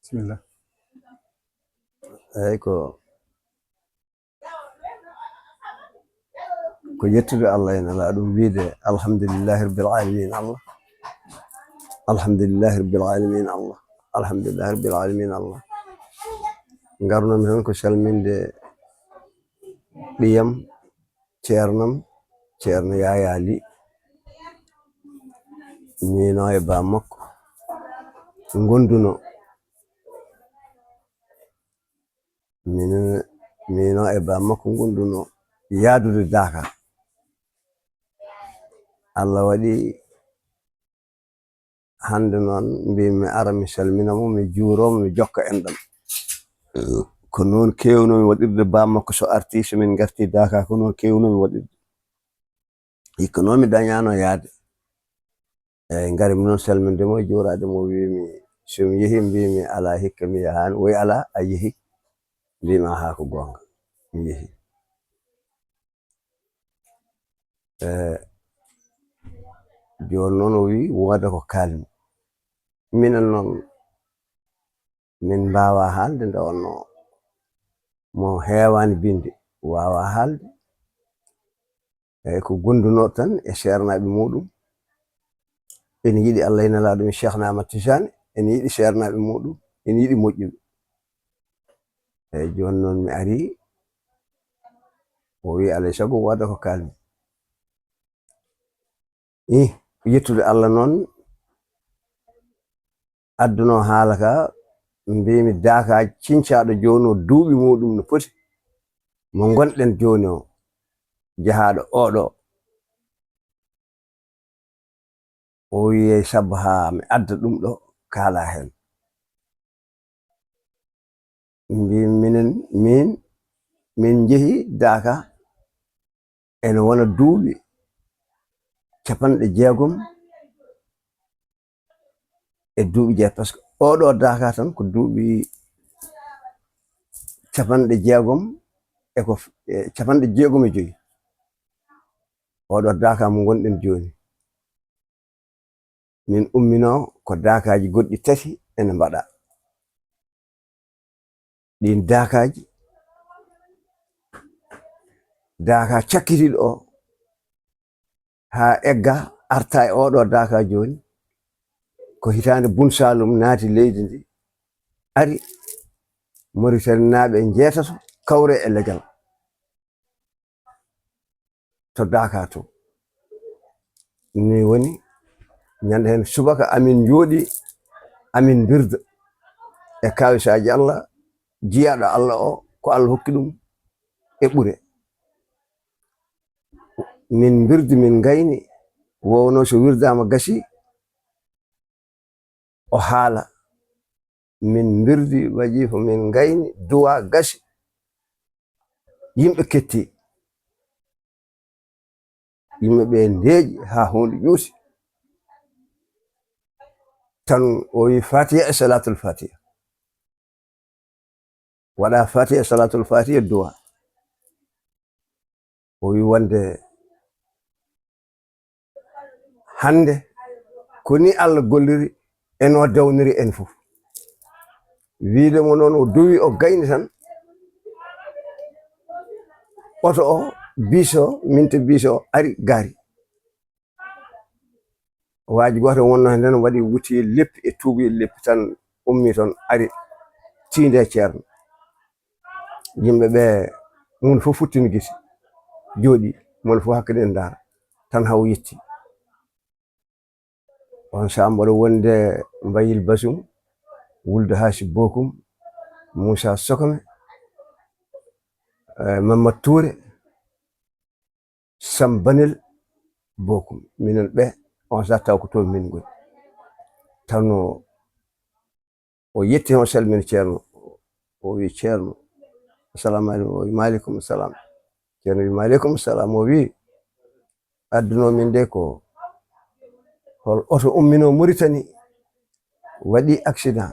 Bismillah. eyyi ko yettude Allah en ala ɗum wiide alhamdulillahi rabbil alamin Allah alhamdulillahi rabbil alamin Allah alhamdulillahi rabbil alamin Allah garnomi tan ko salminde ɓiyam ceernam ceerno Yaya Ly mino e ba makko gonduno mino e ba makko gonduno yaadude Dakar. Allah waɗi hande noon mbimi ara mi salminamo mi juuromo mi jokka enɗam ko noon kewnomi waɗirde ba makko so arti somin garti Dakar ko noon kewnomi waɗirde hikka noon mi dañano yaade eyyi garimi noon salmindemo e juurademo wimi somi yeehi mbimi ala hikka mi yahani woy ala a yeehi mbimi aha ko gonga mi yeehi joni noon o wi woda ko kalmi minen noon min mbawa haalde nde wonno mo heewani binde wawa haalde eyyi ko gonduno tan e ceernaɓe muɗum ene yiɗi Allah e nelaɗo Cheikh Ahmad Tidiane ene yiɗi ceernaɓe muɗum ene yiɗi moƴƴuɓe eyyi joni noon mi ari o wi alay saago woda ko kalmi yettude Allah noon adduno haala ka mbimi Dakar cincaɗo joni o duuɓi muɗum no poti mo gonɗen joni o jahaɗo oɗo o wiye sabu ha mi adda ɗum ɗo kaala hen mbimi min jeehi Dakar ene wona duuɓi 60 e duuɓi jeeɗi par ce que oɗo Dakar tan ko duuɓi 60 e ko 65 oɗo Dakar mo gonɗen joni min ummino ko Dakaji goɗɗi 3 ene mbaɗa ɗin Dakaji Dakar cakkitiɗo o ha egga arta e oɗo Dakar joni ko hitande Bun Salum naati leydi ndi ari Mauritanie naaɓe jeetato kawre e legal to Dakar to ni woni ñande hen subaka amin jooɗi amin birda e kawisaji Allah jiyaɗo Allah o ko Allah hokki ɗum e ɓuure min birdi min gayni wowno so wirdama gasi o haala min birdi wajifa min gayni duwa gasi yimɓe ketti yimɓeɓe ndeeƴi ha hunde ƴuusi tan o wi fatiha e salatul fatiha waɗa fatiha e salatul fatiha duwa o wi wonde hande koni Allah golliri eno dawniri en fof wiidemo noon o duwi o gayni tan oto o biso minta biso ari gaari waaji goto wonno hen nden waɗi wuti leppi e tuubi leppi tan ummi ton ari tinde ceerno yimɓeɓe mun fof futtini gisi jooɗi mon fof hakkude ndaara tan haw yetti on samboɗo wonde Mbayil Basum Wulde Hasi Bokum Moussa Sokome Mamadou Touré Sambanel Bokum minen ɓe on sa taw ko toon min goni tan o yetti on salmini ceerno o wi ceerno assalamu aleykum o wi maaleykum salam ceerno wi maaleykum salam o wi adduno min de ko hol oto ummino Mauritanie waɗi accident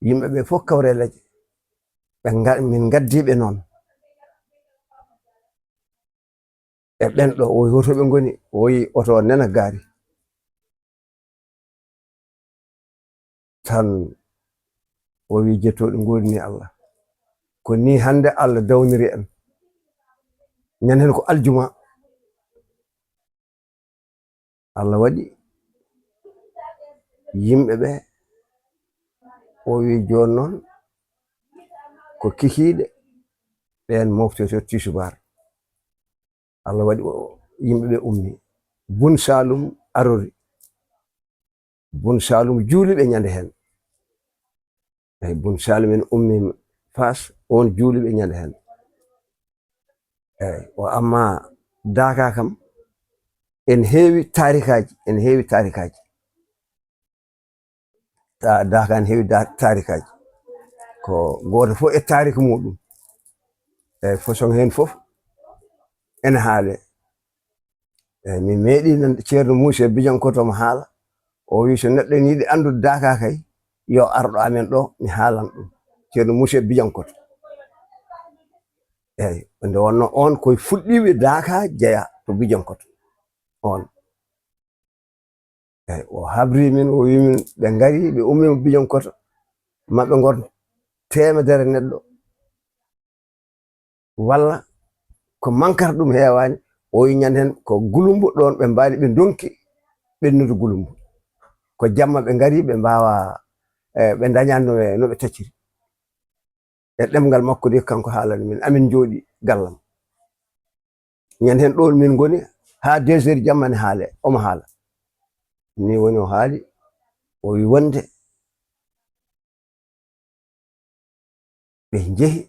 yimɓeɓe fof kawre leƴƴe min gaddiɓe noon e ɓenɗo o wi hotoɓe goni o wi oto nena gaari tan o wi jettoɗo godini Allah ko ni hande Allah dawniri en ñanden ko aljuma Allah waɗi yimɓe ɓe o wi joni noon ko kikiɗe ɓen moftoto tisubar Allah waɗi yimɓe ɓe ummi Bun Salum arori Bun Salum juuliɓe ñande hen eyi Bun Salum en ummi Fas on juuliɓe ñande hen eyi o amma Daka kam en heewi tarikaji Daka en heewi tarikaji ko goto fof e tarika muɗum eyi façon hen fof ene haale eyi min meeɗi nande ceerno Moussa Bidiankoto mo haala o wi so neɗɗo ene yiɗi andude Daka kay yo arɗo amen ɗo mi haalan ɗum ceerno Moussa Bidiankoto eyi nde wonno on koye fuɗɗiɓe Daka jeeya to Bidiankoto on eyi o habri min o wi min ɓe ngari ɓe ummima Bidiankoto maɓe gon temedere neɗɗo walla ko mankata ɗum heewani o wi ñande hen ko Gulumbo ɗon ɓe mbaali ɓe donki ɓennude Gulumbo ko jamma ɓe ngari ɓe mbawa ɓe dañani no ɓe tacciri e ɗemgal makko de kanko haalani min amin jooɗi gallam ñande hen ɗon min goni ha 2 heures jamma ne haale omo haala ni woni o haali o wi wonde ɓe jeehi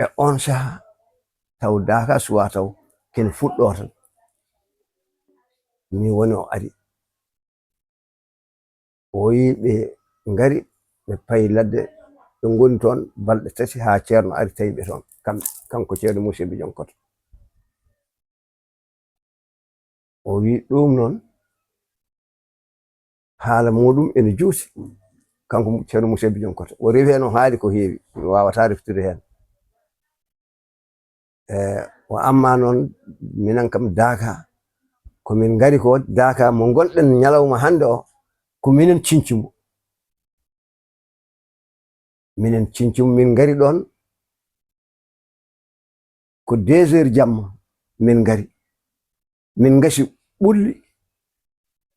e on saha taw Daka suwa taw kene fuɗɗo tan ni woni o ari o wi ɓe ngari ɓe payi ladde ɓe goni toon balɗe 3 ha ceerno ari tawi ɓe toon kanko ceerno Moussa Bidiankoto o wi ɗum noon haala muɗum ene juuti kanko ceerno Moussa Bidiankoto o rewi hen o haali ko heewi mi wawata reftude hen o amma noon minen kam Daka komin ngari ko Daka mo gonɗen ñalawma hande o ko minen cincimo min ngari ɗon ko 2 heures jamma min ngari min gasi ɓulli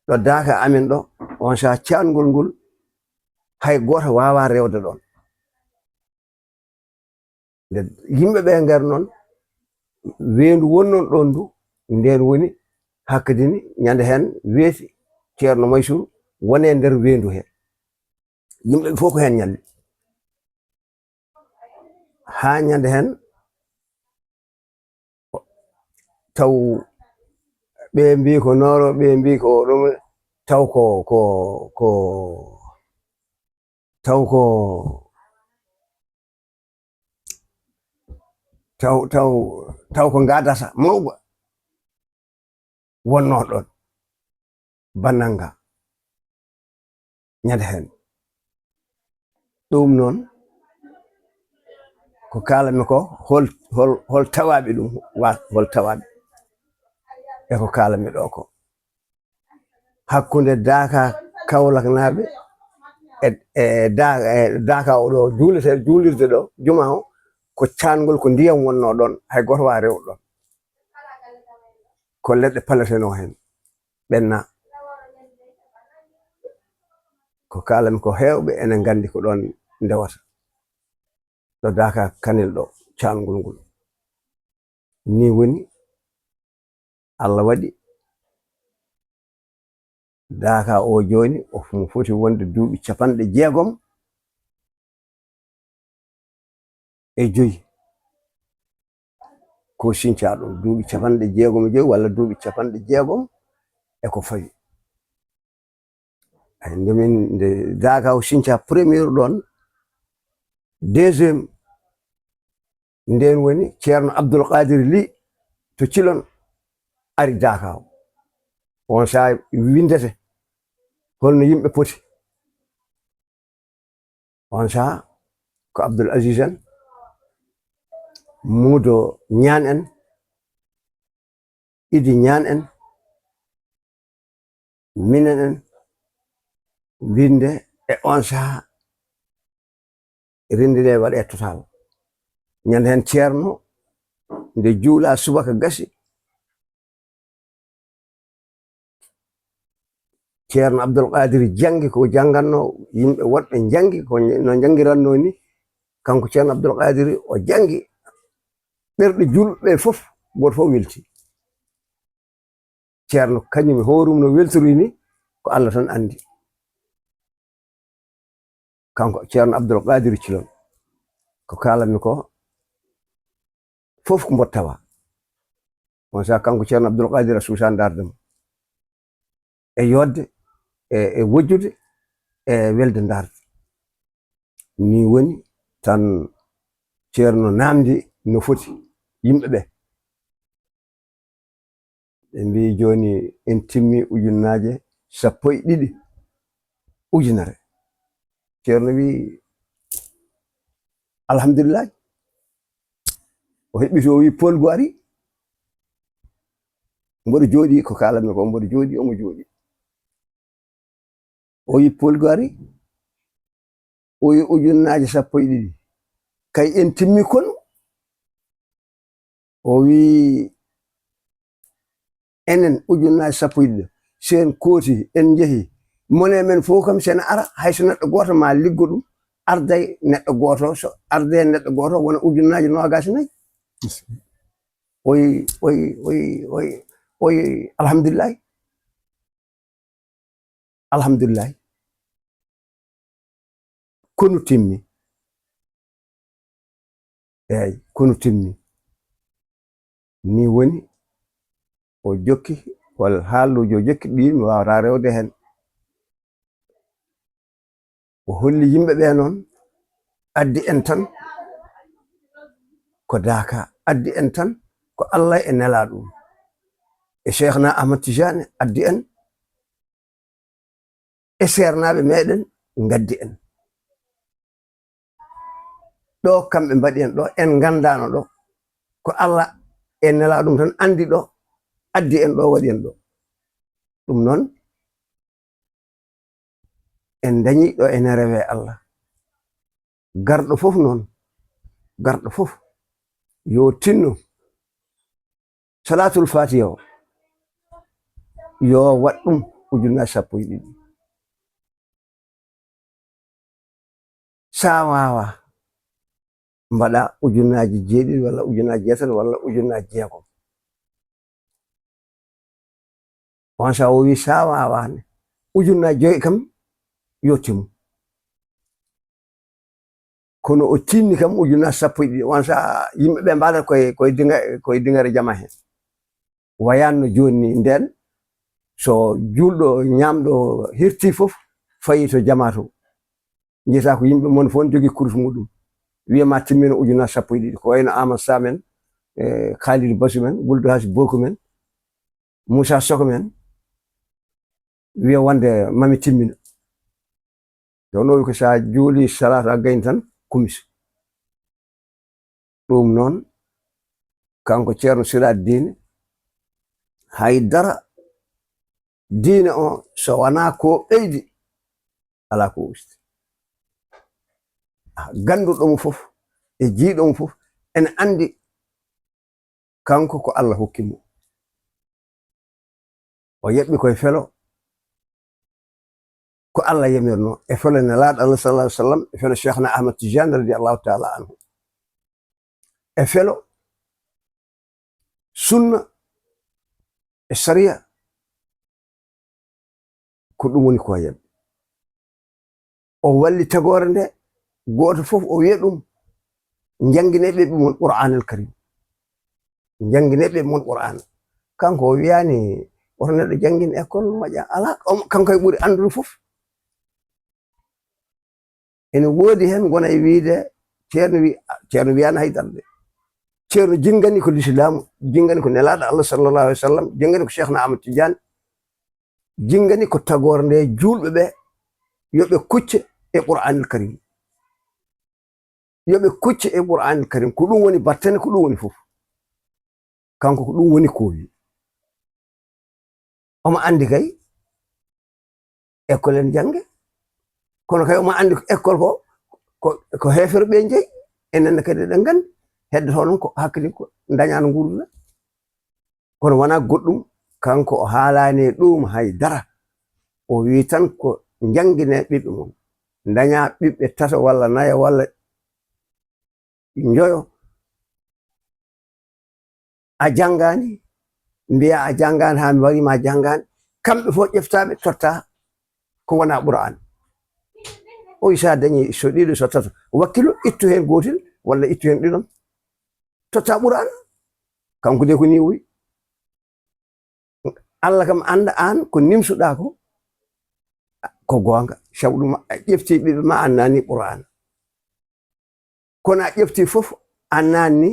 ɗo Daka amen ɗo on saha cangol ngol hay goto wawa rewde ɗon nde yimɓeɓe ngari noon wendu wonnon ɗon du nden woni hakkadini ñande hen weeti ceerno Maysour wone nder wendu he yimɓeɓe fof ko hen ñalli ha ñande hen taw ɓe mbi ko noro ɓe mbi ko ɗum taw ko gadata mawba wonno ɗon bannanga ñande hen ɗum noon ko kalami ko hol tawaɓe ɗum hol tawaɓe e ko kalami ɗo ko hakkude Daka Kaolack naɓe e Daka oɗo juulirde ɗo juma o ko cangol ko ndiyam wonno ɗon hay goto wawa rewɗo ɗon ko leɗɗe paleteno hen ɓenna ko kalami ko hewɓe ene gandi ko ɗon ndewata ɗo Daka Kanel ɗo cangol ngol ni woni Allah waɗi Daka o joni mo foti wonde duuɓi 65 ko Sinthiou ɗum duuɓi 65 walla duuɓi 60 e ko fawi ay ndemin nde Daka o Sinthiou premier ɗon 2e nden woni ceerno Abdoul Qadir Ly to Thilone ari Daka o on saha windete holno yimɓe poti on saha ko Abdoul Aziz en Muudo Ñaan en Idi Ñaan en minen en winde e on saha rindide waɗe total ñande hen ceerno nde juula subaka gasi ceerno Abdoul Qadir jangi ko janganno yimɓe woɗɓe jangi ko no jangiranno ni kanko ceerno Abdoul Qadir o jangi ɓerɗe julɓe fof goto fof welti ceerno kañum horum no weltori ni ko Allah tan andi kanko ceerno Abdoul Qadir Cilol ko kalanmi ko fof ko mbottawa on sa kanko ceerno Abdoul Qadir suusa dardemo e yodde e wojjude e welde darde ni woni tan ceerno namdi no foti yimɓe ɓe mbi joni en timmi ujunnaje 12 ujunere ceerno wi alhamdulillah o heɓɓiti o wi polgu ari mboɗo jooɗi ko kalanmi ko mboɗo jooɗi omo jooɗi o wi polgu ari o wi ujunnaje 12 kay en timmi kono o wi enen ujunnaje 12 sen kooti en jeehi mone men fof kam sen ara hayso neɗɗo goto ma liggo ɗum arday neɗɗo goto so arde neɗɗo goto wona ujunnaje 24 oyi alhamdulillahi alhamdulillahi kono timmi eyyi kono timmi ni woni o jokki wal haaluji o jokki ɗi mi wawata rewde hen o holli yimɓe ɓe noon addi en tan ko daaka addi en tan ko Allah e nelaɗum e Cheikhna Ahmad Tijani addi en e sernaɓe meɗen gaddi en ɗo kamɓe mbaɗi en ɗo en gandano ɗo ko Allah e nelaɗum tan andi ɗo addi en ɗo waɗi en ɗo ɗum noon en dañi ɗo ene rewe Allah garɗo fof noon garɗo fof yo tinno salatul fatiha o yo waɗ ɗum ujunnaje 12 sa wawa mbaɗa ujunnaje 7 walla ujunnaje 8 walla ujunnaje 6 on sa o wi sa wawani ujunnaje 5 kam yo timmu kono o tinni kam ujunnaje 12 on sa yimɓe ɓe mbaɗat koye dingare jama hen wayanno joni nden so julɗo ñamɗo hirti fof fayi to jama to jeyata ko yimɓe mon fof jogui kurus muɗum wiyama timmino ujunnaje 12 ko wayno Amadou Samen Khalidou Basu men Wuldu Hasi Boku men Moussa Soko men wiya wonde mami timmino jono wi ko sa juuli salatu a gayni tan kumis ɗum noon kanko ceerno Siraji Dine haydara diine o so wona ko ɓeydi ala ko usti ganduɗomo fof e jiiɗomo fof ene andi kanko ko Allah hokkimo o yeɓɓi koye felo ko Allah yamirno e felo nelaɗo Allah sallallahu alaihi wasallam e felo Cheikhna Ahmad Tijani radiyallahu ta'ala anhu e felo sunna e sharia ko ɗum woni ko yaɓɓi o walli tagore nde goto fof o wiya ɗum jangineɓe ɓe mon Qur'anul Karim jangineɓe mon Qur'an kanko o wiyani oto neɗɗo jangin école moƴƴa ala kanko e ɓuuri andude fof ene woodi hen gona e wiide ceerno wiyani haydara de ceerno jingani ko l'islam jingani ko nelaɗo Allah sallallahu alaihi wasallam jingani ko Cheikhna Ahmad Tidiane jingani ko tagore nde julɓe ɓe yoɓe kucce e Qur'anul Karim yoɓe kucce e Qur'anul Karim ko ɗum woni battane ko ɗum woni fof kanko ko ɗum woni ko wi omo andi kay école en jange kono kay omo andi école ko ko hefirɓe jeyi enen kadi ɗen gandi heddoto noon ko hakkille ko dañano gurdura kono wona goɗɗum kanko o haalani ɗum haydara o wi tan ko jangguine ɓiɓɓe mum daña ɓiɓɓe tato walla nayo walla joyo a janggani mbiya a janggani ha mi warima a janggani kamɓe fof ƴeftaɓe totta ko wona Qur'an o wi sa dañi so ɗiɗo so tato wakkilo ittu hen gotel walla ittu hen ɗiɗon totta Qur'an kanko de ko ni wi Allah kam anda an ko nimsuɗa ko gonga sabu ɗum a ƴefti ɓiɓɓe ma annani Qur'an kono a ƴefti fof annani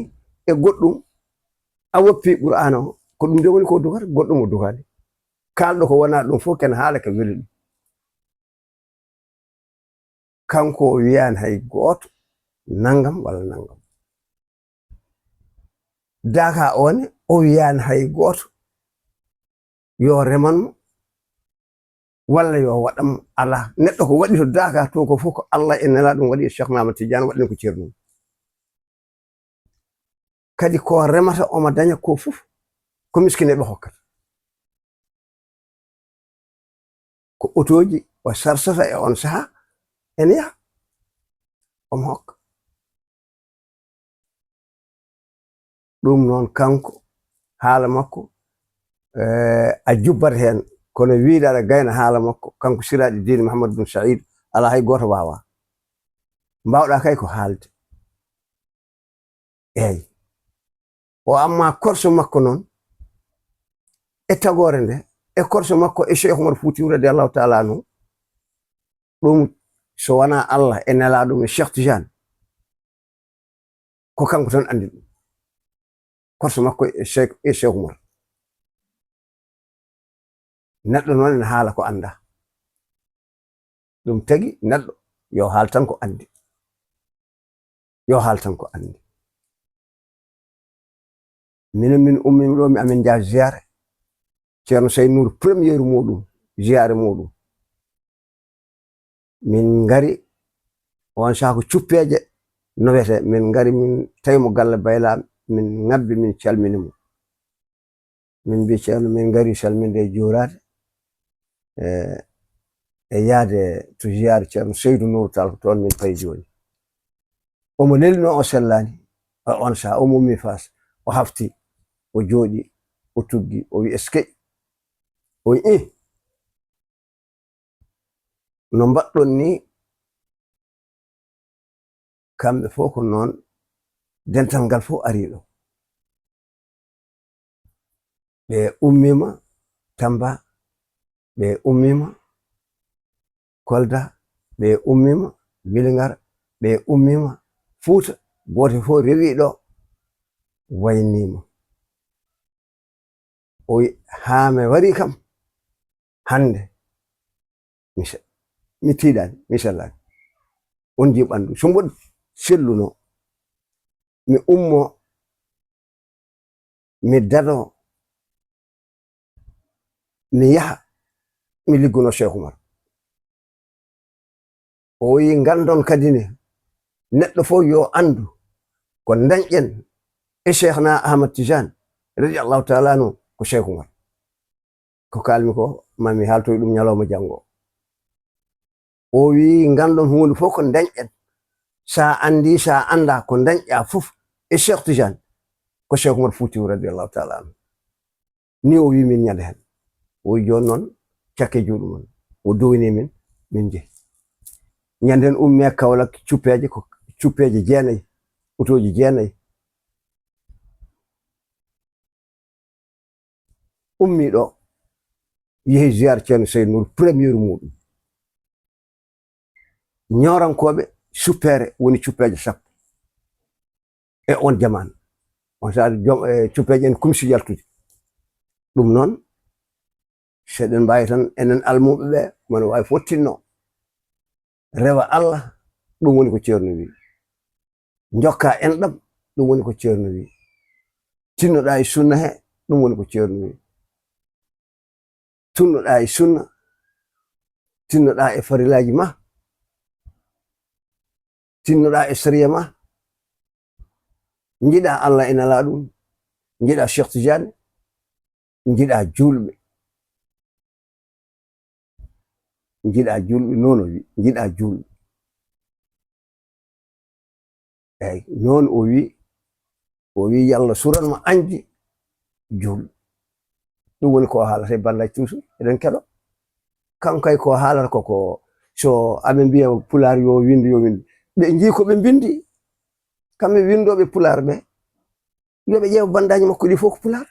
e goɗɗum a woppi Qur'an o ko ɗum de woni ko dugata goɗɗum o dugani kalɗo ko wona ɗum fof ken haala ka weli ɗum kanko o wiyani hay goto nangam walla nangam daka one o wiyani hay goto yo remanmo walla yo waɗam ala neɗɗo ko waɗi to daka to ko fof ko Allah e nela ɗum waɗi e Cheikh Ahmad Tidiane waɗani ko ceerno kadi ko remata omo daña ko fof ko miskineɓe hokkata ko otoji o sarsata e on saha ene yaha omo hokka ɗum noon kanko haala makko a jubbat hen kono wiide aɗa gayna haala makko kanko siraɗi dine Mouhamadou bin Saïd ala hay goto wawa mbawɗa kay ko haalde eyyi o amma korso makko noon e tagore nde e korso makko e Cheikh Oumar Foutiyou radiallahu taala anhu ɗum so wona Allah e nelaɗum e Cheikh Tidiane ko kanko tan andi ɗum korso makko e Cheikh Oumar neɗɗo noon ene haala ko anda ɗum tagi neɗɗo yo haal tan ko andi yo haal tan ko andi minen min ummimi ɗo mi amin jaa ziyare ceerno Seydou Nour premiére muɗum ziyare muɗum min ngari on sako cuppeje no wete min ngari min tawimo galle baylam min ngabbi min calminimo min mbi ceerno min ngari salminde jurade e yaade to ziyare ceerno Seydou Nour Tall ko toon min payi joni omo lelno o sellani on saha o mummi fas o hafti o jooɗi o tuggi o wi eske o wi no mbaɗɗon ni kamɓe fof ko noon dental ngal fof ariɗo ɓe ummima Tamba ɓe ummima Kolda ɓe ummima Vélingara ɓe ummima Fouta goto fof rewi ɗo waynima o wi haame wari kam hande mi tiiɗani mi sellani on ji ɓandu so mboɗo selluno mi ummo mi dado mi yaha mi ligguno Cheikh Oumar o wi ngandon kadi ne neɗɗo fof yo andu ko dañƴen e Cheikhna Ahmad Tidiane radiallahu taala anhu ko Cheikh Oumar ko kalmi ko mami haaltoy ɗum ñalawma janngo o wi ngandon hunde fof ko dañƴen sa andi sa anda ko dañƴa fof e Cheikh Tidiane ko Cheikh Oumar Foutiyou radiallahu taala anhu ni o wi min ñande hen o wi joni noon cakke juuɗumon o downi min min jeehi ñanden ummi e Kaolack cuppeje ko cuppeje 9 otoji 9 ummi ɗo yehi ziyare ceerno Seydou Nour premiére muɗum ñorankoɓe suppere woni cuppeje 10 e on jamanu on saa cuppeje en kumsi yaltude ɗum noon seɗen mbawi tan enen almuɓe ɓe mone wawi fottinno rewa Allah ɗum woni ko ceerno wi jokka enɗam ɗum woni ko ceerno wi tinnoɗa e sunna he ɗum woni ko ceerno wi tunnoɗa e sunna tinnoɗa e farilaji ma tinnuɗa e sariya ma jiɗa Allah e nelaɗum jiɗa Cheikh Tidiane jiɗa julɓe noon o wi jiɗa julɓe eyyi noon o wi yallah suranmo anji julɓe ɗum woni ko haalata e ballaji toujours eɗen keɗo kanko kay ko haalata koko so aɓe mbiya pular yo windu ɓe jii ko ɓe bindi kamɓe windoɓe pular ɓe yoɓe ƴeewa bandaji makko ɗi fof ko pular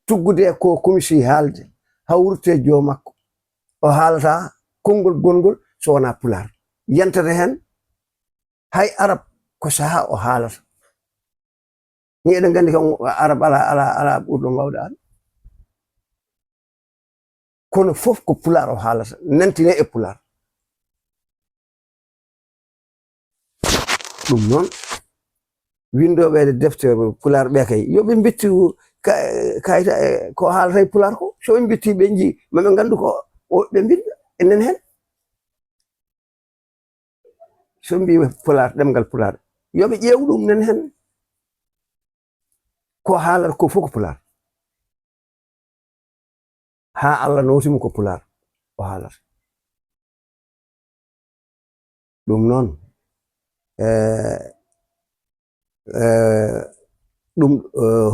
tuggude ko komisi haalde hawrute jomakko o haalata konngol gongol so wona pular yantata hen hay arab ko saha o haalata ni eɗen gandi kam arab ala ɓurɗo mbawde an kono fof ko pular o haalata nantine e pular ɗum noon windoɓe deftere pular ɓe kay yoɓe bittu kayita ko haalata e pular ko so ɓe bitti ɓe jii maɓe gandu ko ɓe binda enen hen so mbi pular ɗemgal pular yoɓe ƴeew ɗum nen hen ko haalata ko fof ko pular ha Allah notimo ko pular o haalata ɗum noon ɗum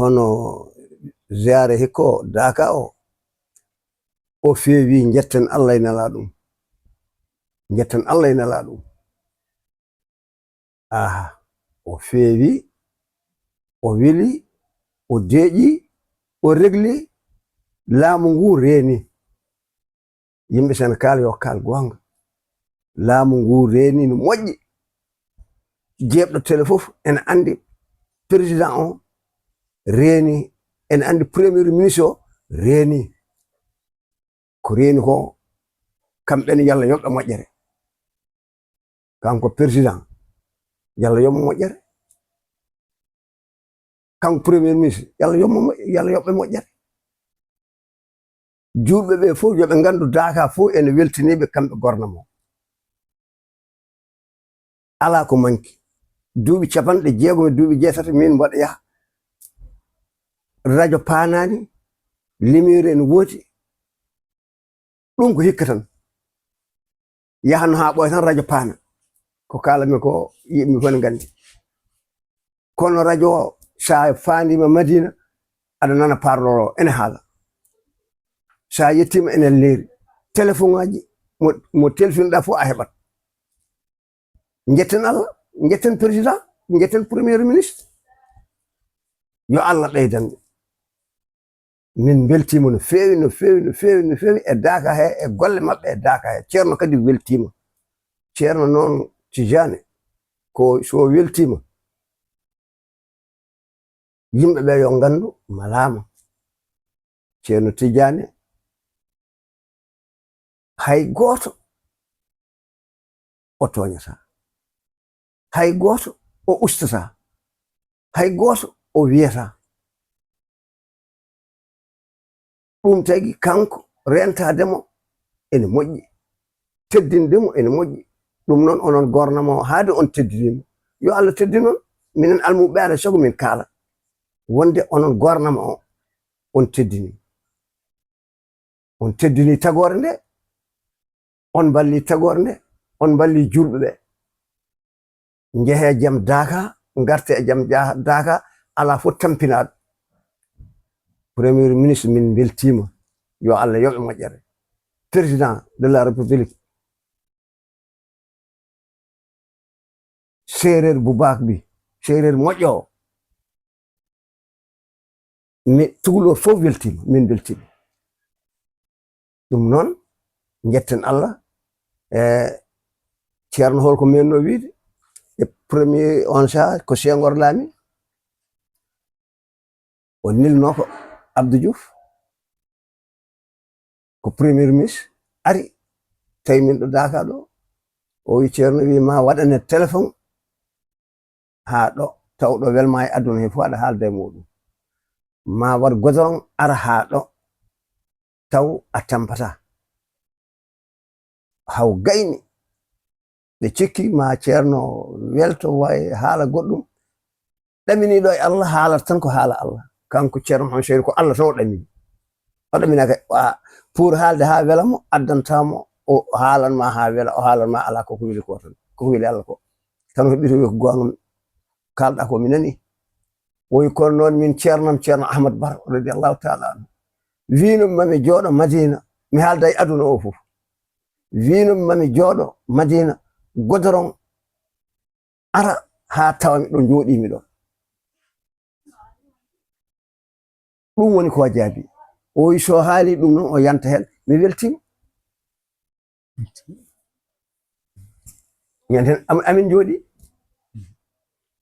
hono ziare hikko Daka o feewi jetten Allah e nelaɗum aha o feewi o weli o deeƴi o regli laamu ngu reeni yimɓe Sénégal yo kaal gonga laamu ngu reeni no moƴƴi jeeɓɗo télé fof ene andi président o reeni ene andi premier ministre o reeni ko reeni ko kamɓene yalla yoɓɓe moƴƴere kanko président yalla yoɓɓe moƴƴere kanko premier ministre yalla yoɓɓe moƴƴere julɓe ɓe fof yoɓe gandu Daka fof ene weltiniɓe kamɓe gornamo ala ko manki duuɓi capanɗe jeegom e duuɓi jeetati min mbaɗa yaha radio panani lumiére ene wooti ɗum ko hikka tan yahano ha ɓooya tan radio paana ko kalami ko yimɓe fof ne gandi kono radio o sa fandima Madina aɗa nana parloro ene haala sa yettima ene leeri téléphone aji mo telfinoɗa fof a heɓat jetten Allah jetten président jetten premier ministre yo Allah ɓeydanɓe min beltima no feewi e Daka he e golle maɓɓe e Daka he ceerno kadi weltima ceerno noon Tidiane ko so weltima yimɓeɓe yo gandu malama ceerno Tidiane hay goto o toñata hay goto o ustata hay goto o wiyata ɗum tagi kanko rentademo ene moƴƴi teddindemo ene moƴƴi ɗum noon onon gornamo haade on teddinimo yo Allah teddinon minen almuɓe ala sago min kaala wonde onon gornama o on teddini tagore nde on balli tagore nde on balli julɓe ɓe jeehe jaam Daka garte e jaam Daka ala fof tampinaɗo premier ministre min beltima yo Allah yoɓe moƴƴere président de la république séréer Boubacar Bi séréer moƴƴo o mi tugalor fof weltima min beltima ɗum noon jetten Allah e ceerno holko menno wiide e premier on sah ko Senghor laami o nilno ko Abdou Diouf ko premier ministre ari tawi min ɗo Daka ɗo o wi ceerno wi ma waɗane téléphone ha ɗo taw ɗo welma e aduna he fof aɗa haalda e muɗum ma waɗ godoron ara ha ɗo taw a tampata haw gayni de cikki ma ceerno welto way haala goɗɗum ɗaminiɗo e Allah haalata tan ko haala Allah kanko ceerno Mouhamed Chérif ko Allah tan o ɗamini o ɗaminaka pour haalde ha welamo addantamo o haalanma ha wela o haalanma ala koko weli ko tan koko weli Allah ko tan heɓɓito wi ko gonga kalɗa ko mi nani woyi kono noon min ceerno Ahmad Bar radiallahu taala anhu wino mami jooɗo Madina mi haalda e aduna o fof wino mami jooɗo Madina godoron ara ha tawami ɗo jooɗimi ɗo ɗum woni ko jaabi o wi so haali ɗum noon o yanta hen mi weltima ñanden amin jooɗi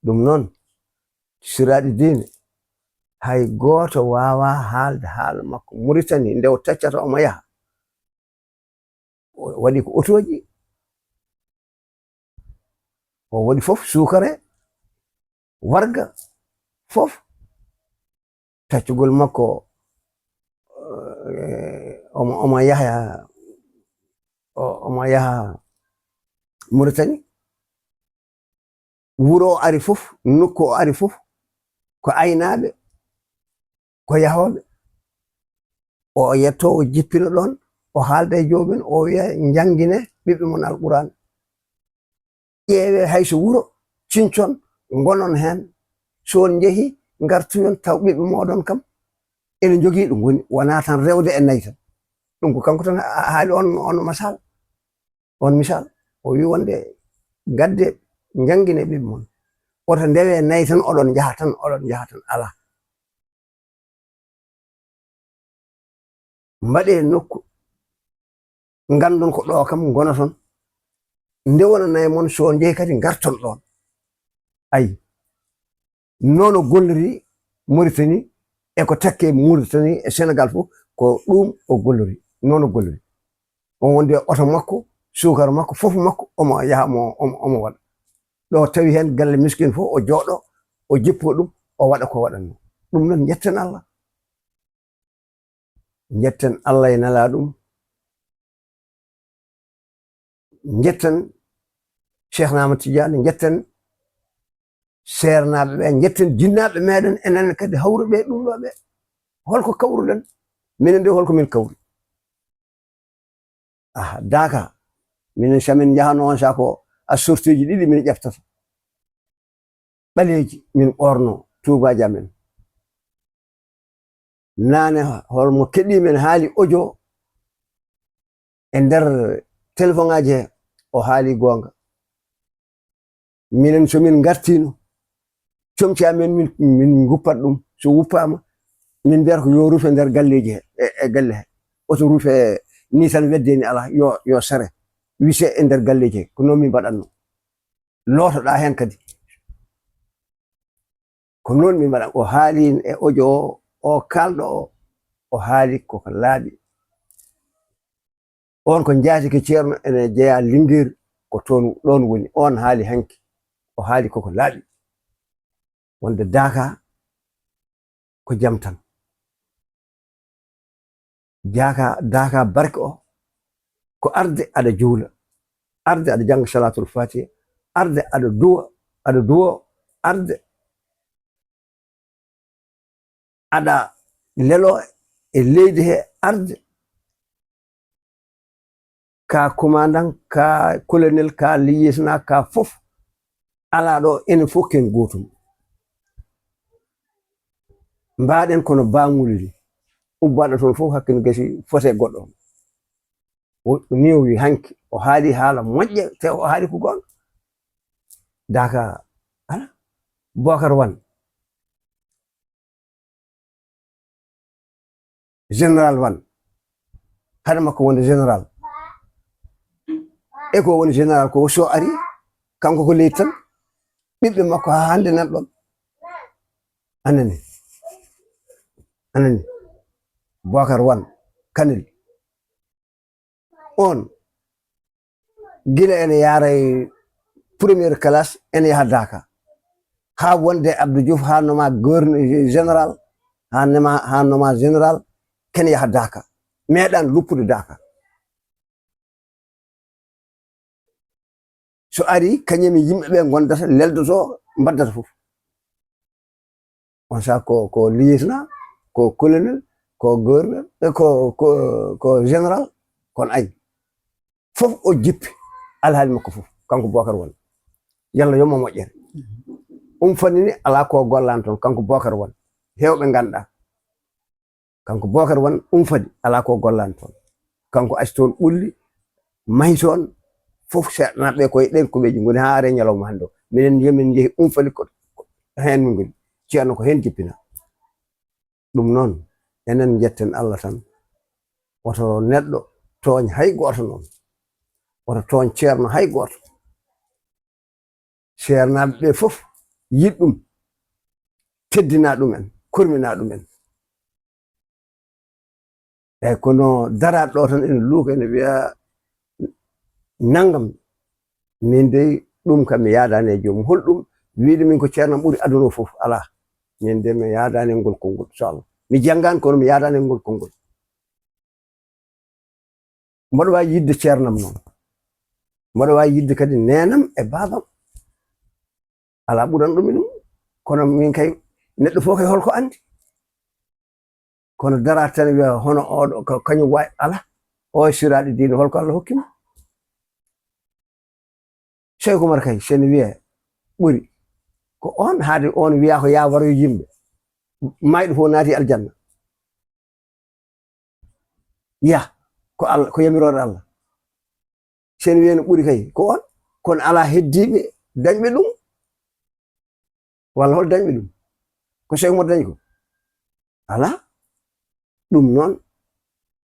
ɗum noon siraɗi diine hay goto wawa haalde haala makko Mauritanie nde o taccata omo yaha o waɗi ko otoji o waɗi fof sukare warga fof taccugol makko omo yaha Mauritanie wuro o ari fof nokku o ari fof ko aynaɓe ko yahoɓe o yetto o jippino ɗon o haalda e joomen o wiya jangine ɓiɓɓe mon alquran ƴeewe hayso wuro cincon gonon hen so on jeehi gartuyon taw ɓiɓɓe moɗon kam ene jogii ɗum woni wona tan rewde e nayi tan ɗum ko kanko tan haali on misal o wi wonde gadde jangine ɓiɓɓe mon oto ndewe nayi tan oɗon jaha tan ala mbaɗe nokku ngandon ko ɗo kam gonoton ndewona nayi mon so jeehi kadi garton ɗon ayi nono golliri Mauritanie e ko takke Mauritanie e Sénégal fof ko ɗum o golliri nono golliri on wonde oto makko sukar makko fof makko omo yaha omo waɗa ɗo tawi hen galle miskin fof o jooɗo o jippo ɗum o waɗa ko waɗanno ɗum noon jetten Allah e nala ɗum jetten Cheikh Ahmad Tidiane jetten seernaɓe ɓe jetten jinnaɓe meɗen enen kadi hawruɓe ɗum ɗo ɓe holko kawruɗen minen nde holko min kawri Daka minen samin jahano on sako a sortiji ɗiɗi min ƴeftata ɓaleji min ɓorno tubaji amen nane holmo keɗimen haali audio e nder téléphone ngaji he o haali gonga minen somin gartino comci amen min guppat ɗum so wuppama min mbiyata ko yo rufe nder galleji he e galle he oto rufe ni tan weddeni ala yo sere wise e nder galleji he ko noon min mbaɗatno lootoɗa hen kadi ko noon min mbaɗa o haali e audio o kalɗo o haali koko laaɓi on ko jaati ke ceerno ene jeeya Linguére ko toon ɗon woni on haali hanki o haali koko laaɓi wonde Daka ko jam tan Daka barke o ko arde aɗa juula arde aɗa janga salatul fatiha arde aɗa duwo arde aɗa lelo e leydi he arde ka commandant ka colonel ka lieutenant ka fof ala ɗo enen fof ken gotum mbaɗen kono bamuliri ubbaɗo toon fof hakkille gasi fote goɗɗo ni o wi hanki o haali haala moƴƴe te o haali ko gonga Daka ala Bocar Wane général Wane haɗa makko wonde général e ko woni général ko so ari kanko ko leydi tan ɓiɓɓe makko ha hande nan ɗon anani Bocar Wane Kanel on gila ene yaara première classe ene yaha Daka ha wonde Abdou Diouf ha noma gouverneur général ha noma général ken yaha Daka meeɗan luppude Daka so ari kañum yimɓe ɓe gondata leldoto mbaddata fof on sa ko lieutenant ko colonel ko gouverneur ko général kon ay fof o jippi alhaali makko fof kanko Bocar Wone yalla yomo moƴƴere fannini ala ko gollan toon kanko Bocar Wone hewɓe ganduɗa kanko Bocar Wone fadi ala ko gollan toon kanko asi toon ɓulli mahi toon fof seeɗanaɓe koye ɗen kuɓeji goni ha are ñalawma hande o minen yomin jeehi fadi ko hen min goni ceerno ko hen jippina ɗum noon enen jetten Allah tan woto neɗɗo tooñ hay goto noon woto tooñ ceerno hay goto ceernaɓe ɓe fof yiɗ ɗum teddina ɗumen kurmina ɗumen eyyi kono daraɗo ɗo tan ene luuka ene wiya naggam min dey ɗum kam mi yaadani e joomum holɗum wiide min ko ceerno ɓuuri aduna o fof ala min de mi yaadani ngol konngol inchallah mi janggani kono mi yaadani ngol konngol mboɗo wawi yidde ceernam noon mboɗo wawi yidde kadi nenam e babam ala ɓuran ɗum ɗum kono min kay neɗɗo fof kay holko andi kono dara tan wiya hono oɗo ko kañum wawi ala o e siraɗe diine holko Allah hokkimo Cheikh Oumar kay sene wiya ɓuri ko on haade on wiya ko ya waroyo yimɓe mayɗo fof naati aljanna ya ko Allah ko yamirore Allah sene wiya no ɓuri kay ko on kono ala heddiɓe dañɓe ɗum walla hol dañɓe ɗum ko Cheikh Oumar dañi ko ala ɗum noon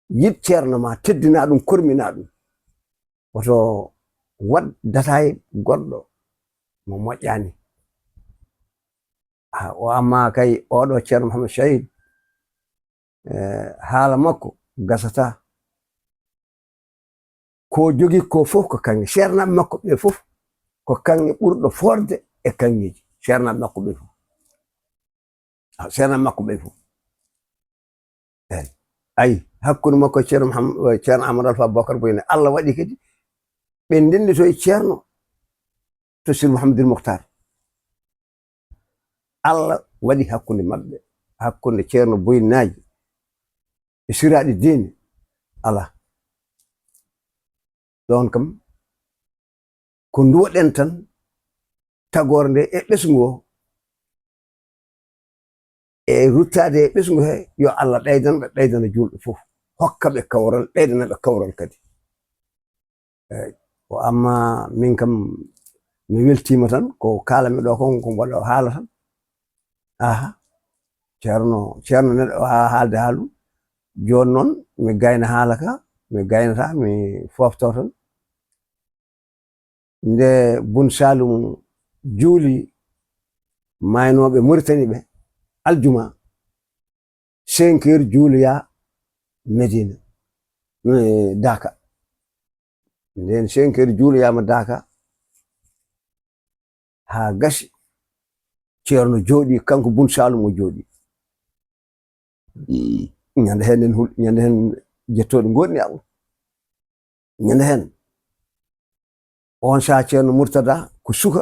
yid ceerno ma teddina ɗum kormina ɗum woto wat datay goɗɗo mo moƴƴani o amma kay oɗo ceerno Mouhamed Chahid haala makko gasata ko jogi ko fof ko kanŋe ceernaɓe makko ɓe fof ko kanŋe ɓurɗo forde e kanŋeji ceernaɓe makko ɓe fof ceernaɓe makko ɓe fof eyyi ayi hakkude makko ceerno Amadou Alpha Bocar Boyne Allah waɗi kadi ɓe ndendito e ceerno to Sir Mouhamadoul Moukhtar Allah waɗi hakkude maɓɓe hakkude ceerno Boynaji e siraɗi diine ala ɗon kam ko duwoɗen tan tagore nde e ɓesgu o e ruttade e ɓesgu he yo Allah ɗeydana ɓe ɓeydana julɓe fof hokka ɓe kawral ɓeydana ɓe kawral kadi eyyi o amma min kam mi weltima tan ko kalami ɗo kon ko mbaɗo haala tan aha ceerno neɗɗo ha haalde haalu joni noon mi gayna haala ka mi gaynata mi fofto tan nde Bun Salum juuli maynoɓe Mauritanie ɓe aljuma 5 heures juuloya Medina Daka nden 5 heures juuloyama Daka ha gasi ceerno jooɗi kanko Bun Salum o jooɗi ñande hen en hul ñande hen jettoɗe goɗni Allah ñande hen on sa ceerno Murtada ko suka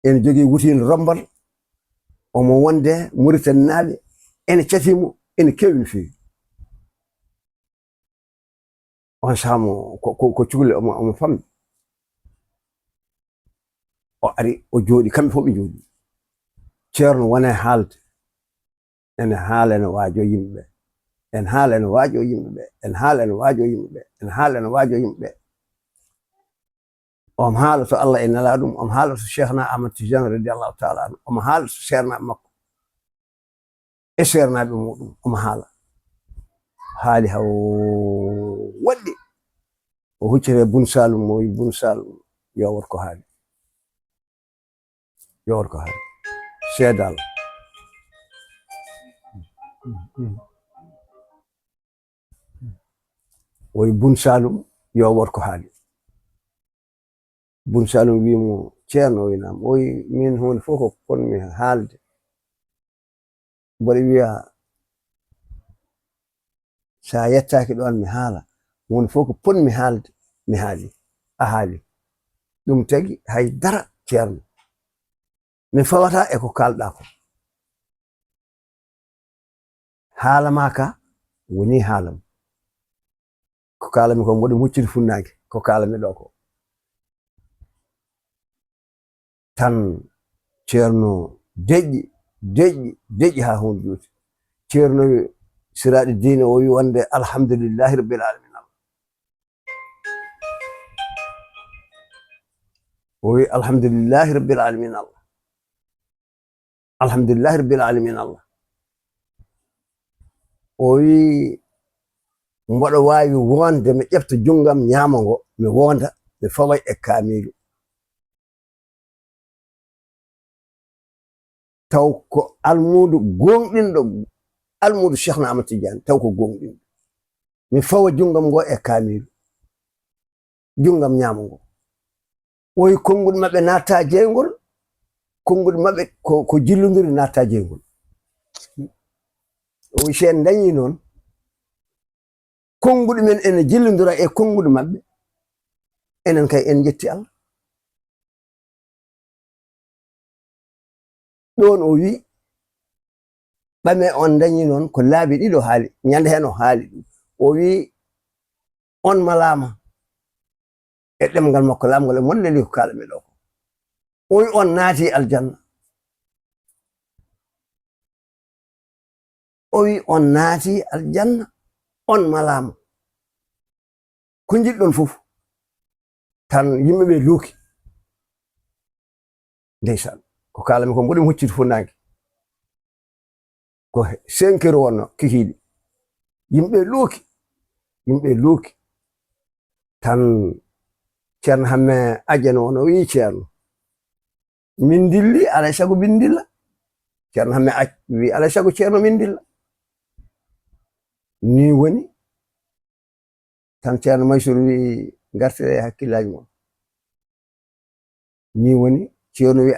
ene jogui wutil rombal omo wonde Mauritanie naaɓe ene catimo ene kewi no fewi on saamo ko cukalel omo fammi o ari o jooɗi kamɓe fof ɓe jooɗi ceerno wone haalde ene haala ene waajo yimɓeɓe ene haala ene waajo yimɓeɓe ene haala ene waajo yimɓeɓe ene haala ene waajo yimɓeɓe omo haala to Allah e nela ɗum omo haala to Cheikhna Ahmad Tidiane radiallahu taala anu omo haala to ceernaɓe makko e ceernaɓe muɗum omo haali haw waɗɗi o huccete Bun Salum mo wi Bun Salum yo wat ko haali seeda Allah o wi Bun Salum yo wat ko haali Bun Salum wimo ceerno o winama o wi min hunde fof ko ponmi haalde mboɗo wiya sa yettaki ɗon mi haala hunde fof ko ponmi haalde mi haali a haali ɗum tagi haydara ceerno mi fawata e ko kalɗa ko haala ma ka woni haalam ko kalami ko mboɗo mucciri funnaange ko kalami ɗo ko tan ceerno deƴƴi ha hunde juuti ceerno siraɗi diine o wi wonde alhamdulillahi rabbil alamin o wi alhamdulillahi rabbil alamin Allah alhamdulillahi rabbil alamin Allah o wi mboɗo wawi wonde mi ƴefta junggam ñaama ngo mi wonda mi faway e kaamilu taw ko almudu gonɗinɗo almudu Cheikhna Ahmad Tidiane taw ko gonɗinɗo mi fawa junggam ngo e kaamilu junggam ñaama ngo o wi konguɗe maɓɓe natta jeygol konguɗe maɓɓe ko jillodiri natta jeygol o wi sen dañi noon konguɗe men ene jillodira e konguɗe maɓɓe enen kay en jetti Allah ɗon o wi ɓame on dañi noon ko laabi ɗiɗo haali ñande hen o haali ɗum o wi on malama e ɗemgal makko lamgal e molleli ko kalami ɗo ko o wi on naati aljanna o wi on naati aljanna on malama ko jiɗɗon fof tan yimɓeɓe luuki ndeysan ko kalami ko mboɗo hucciti funnaange ko 5 heures wonno kikiiɗi yimɓe luuki tan ceerno hamme ajana on o wi ceerno min dilli alay sago min dilla ceerno hamme wi alay sago ceerno min dilla ni woni tan ceerno Maysur wi gartire e hakkillaji mon ni woni ceerno wi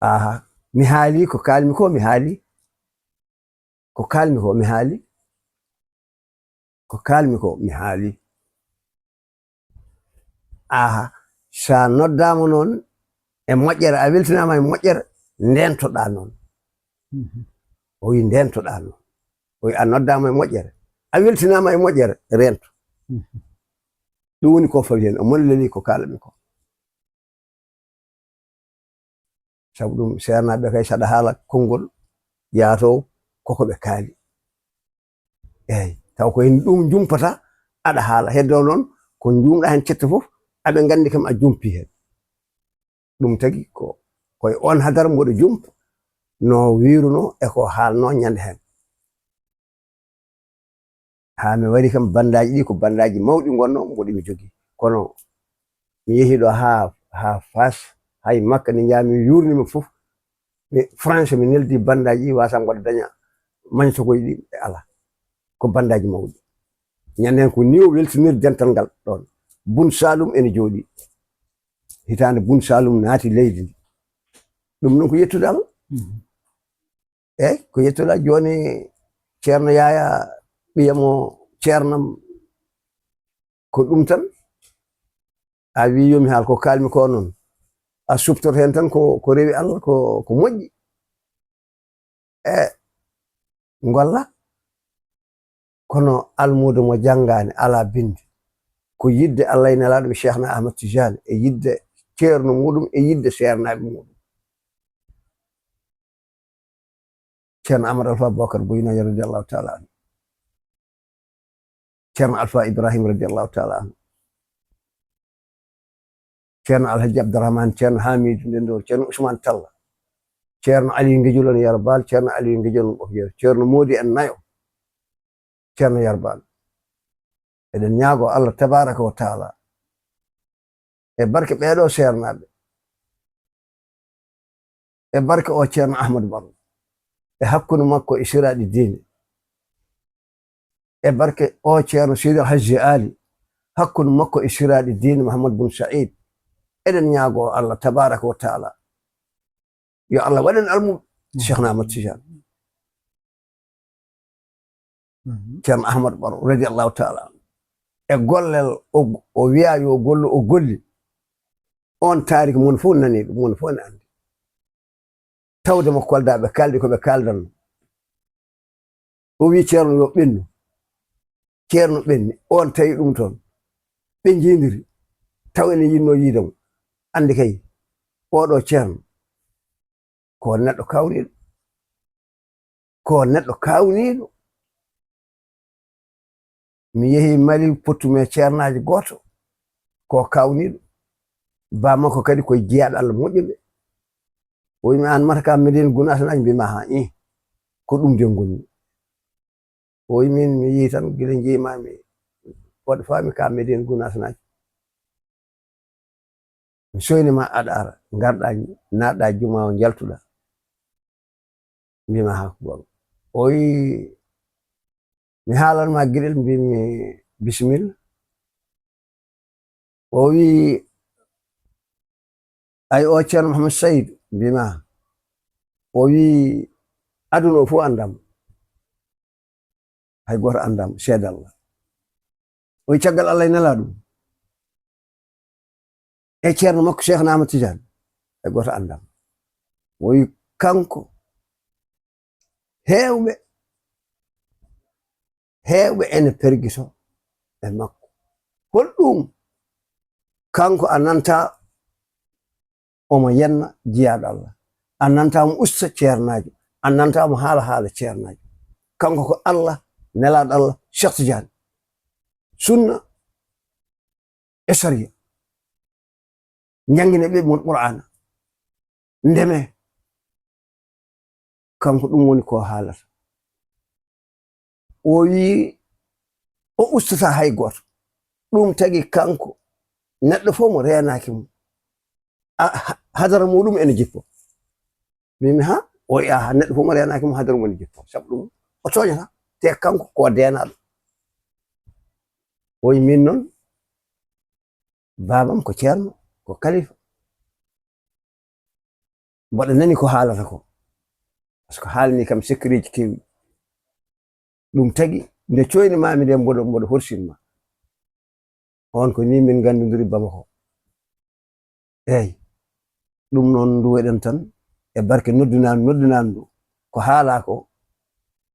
aha mi haali ko kalmi ko mi haali ko kalmi ko mi haali ko kalmi ko mi haali aha sa noddama noon e moƴƴere a weltinama e moƴƴere ndentoɗa noon o wi ndentoɗa noon o wi a noddama e moƴƴere a weltinama e moƴƴere rento ɗum woni ko fawi hen o molleli ko kalami ko sabu ɗum sernaɓe kay saɗa haala konngol yaato koko ɓe kaali eyyi taw ko hen ɗum jumpata aɗa haala heddo noon ko jumɗa hen cetta fof aɓe gandi kam a jumpi hen ɗum tagi koye on hadara mboɗo jumpa no wiruno e ko haalno ñande hen ha mi wari kam bandaji ɗi ko bandaji mawɗi gonno mboɗo mi jogui kono mi yeehi ɗo ha Fas hay Makka ni jami yurnima fof mi français mi neldi bandaji ɗi wasam waɗa daña mañtokoye ɗi e ala ko bandaji mawɗi ñande hen ko ni o weltinir dental ngal ɗon Bun Salum ene jooɗi hitande Bun Salum naati leydi ndi ɗum noon ko yettude Allah eyyi ko yettude joni ceerno Yaya ɓiyamo ceernam ko ɗum tan a wi yomi haal ko kalmi ko noon a subtot hen tan ko rewi Allah ko moƴƴi e golla kono almudo mo janngani ala bindi ko yidde Allah e nelaɗo Cheikhna Ahmad Tijani e yidde ceerno muɗum e yidde sernaɓe muɗum ceerno Amadou Alpha Bocar Boyinayi radiallahu taala anhu ceerno Alpha Ibrahim radiallahu taala anhu ceerno Alhaji Abdourahmane ceerno Hamidou Ndendor ceerno Ousmane Talla ceerno Aliou Guédiolone Yarbal ceerno Aliou Guédiolone Ɓokiyeer ceerno Modi en Nayo ceerno Yarbal eɗen ñaago Allah tabaraka wa taala e barke ɓeeɗo sernaɓe e barke o ceerno Ahmadou Bamba e hakkude makko e siraɗi diine e barke o ceerno Seydi Hadji Ali hakkude makko e siraɗi diine Mouhamadou Boun Saïd eɗen ñaago Allah tabaraka wa taala yo Allah waɗen almuɓe Cheikhna Ahmad Tidiane ceerno Ahmadou Baro radiallahu taala e gollel o wi'a yo gollu o golli on tarik mun fof nani ɗum mun fof ne andi tawde mo koldaɓe kaldi ko ɓe kaldanno o wi ceerno yo ɓennu ceerno ɓenni on tawi ɗum toon ɓe jindiri taw ene yinno yiidemo andi kay oɗo ceerno ko neɗɗo kawniɗo mi yehi Mali pottume ceernaji goto ko kawniɗo ba makko kadi koye jeyaɓe Allah moƴƴuɓe o wimi an mata ka Médine Gounass naji mbima ha ko ɗum de gonni o wi min mi yi tan gila jeyimami oɗo fami ka Médine Gounass naji mi soynima aɗa ara garɗa naɗɗa juma o jaltuɗa mbima ha ko gonga o wi mi haalanma gueɗel mbimi bisimilla o wi ay o ceerno Mouhamed Saydou mbima o wi aduna o fof andam hay goto andam seeda Allah o wi caggal Allah e nela ɗum e ceerno makko Cheikh Ahmad Tidiane hay goto andam o wi kanko heewɓe ene pergito e makko holɗum kanko a nanta omo yenna jiyaɗo Allah a nanta mo usta ceernaji a nanta mo haala ceernaji kanko ko Allah nelaɗo Allah Cheikh Tidiane sunna e sariya jangine ɓe mon Qur'ana ndeme kanko ɗum woni ko haalata o wi o ustata hay goto ɗum tagi kanko neɗɗo fof mo renaki mum hadara muɗum ene jippo mimi ha o wi neɗɗo fof mo renaki mum hadara mum ene jippo sabu ɗum o toñata te kanko ko denaɗo o wi min noon babam ko ceerno ko kalifa mboɗo nani ko haalata ko par ce que haalni kam secret ji kewi ɗum tagi nde coyni mami nde mboɗo horsinma on ko ni min gandodiri Bamako eyyi ɗum noon duwoɗen tan e barke noddunan ndu ko haala ko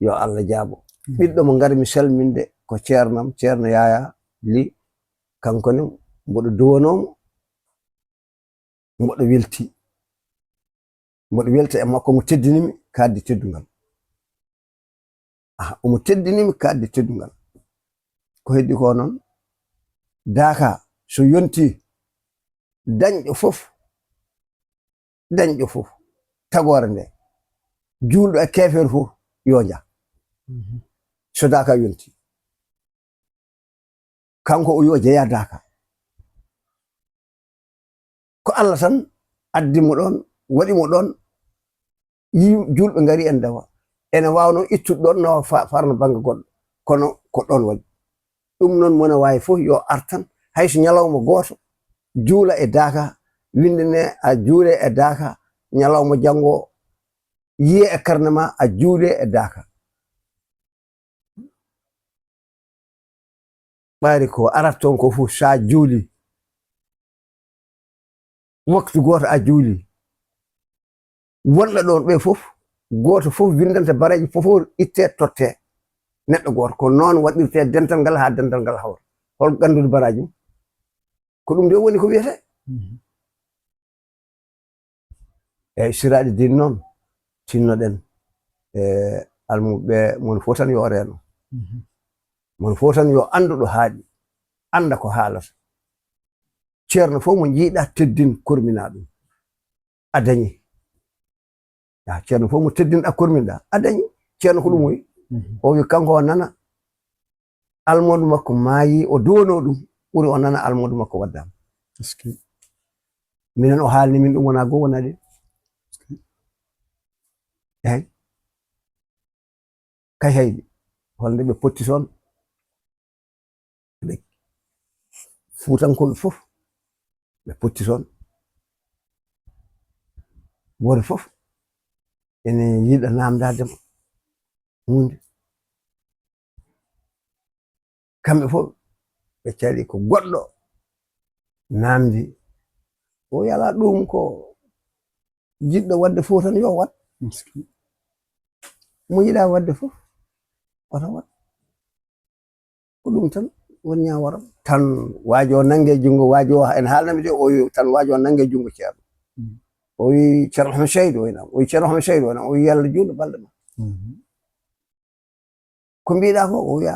yo Allah jaabo ɓiɗɗo mo garmi salminde ko ceernam ceerno Yaya Ly kankone mboɗo duwanomo mboɗo welti e makko mo teddinimi kaddi teddungal omo teddinimi kaddi teddungal ko heddi ko noon Daka so yonti dañƴo fof tagore nde julɗo e kefere fof yo jah so Daka yonti kanko o yo jeeya Daka ko Allah tan addimo ɗon waɗimo ɗon yi julɓe ngari en dawa ene wawno ittude ɗon nawa farno banggue goɗɗo kono ko ɗon waɗi ɗum noon mona wawi fof yo artan hayso ñalawma goto juula e Daka windene a juule e Daka ñalawma janggo yiye e karne ma a juule e Daka ɓaari ko arata toon ko fof sa juuli waktu goto a juuli wonɗo ɗon ɓe fof goto fof windanta baraji fof itte totte neɗɗo goto ko noon waɗirte dental ngal ha dental ngal hawra hol gandude baraji ko ɗum de woni ko wiyete eyyi siraɗi din noon tinnoɗen almuɓe mon fof tan yo reno mon fof tan yo andu ɗo haaɗi anda ko haalata ceerno fof mo jiiɗa teddin kormina ɗum a dañi ceerno fof mo teddinɗa korminɗa a dañi ceerno ko ɗum woyi o wi kanko o nana almodu makko maayi o duwano ɗum ɓuri o nana almodu makko waddama minen o haalni min ɗum wona goo wona ɗi eyyi kay hayɗi holde ɓe potti toon ɓe fuutankoɓe fof ɓe potti toon woto fof ene yiɗa namdadema hunde kamɓe fof ɓe cali ko goɗɗo namdi o yala ɗum ko jiɗɗo wadde fof tan yo wat mo yiɗa wadde fof oto wat ko ɗum tan woni ñawaram tan waajo nangue jungo waajo en haalnami de o tan waajo nangue jungo ceerno o wi ceerno Ahmed Saydou o wi ceerno Ahmed Saydou o wi yalla juuɗo balɗe ma ko mbiɗa ko o wiya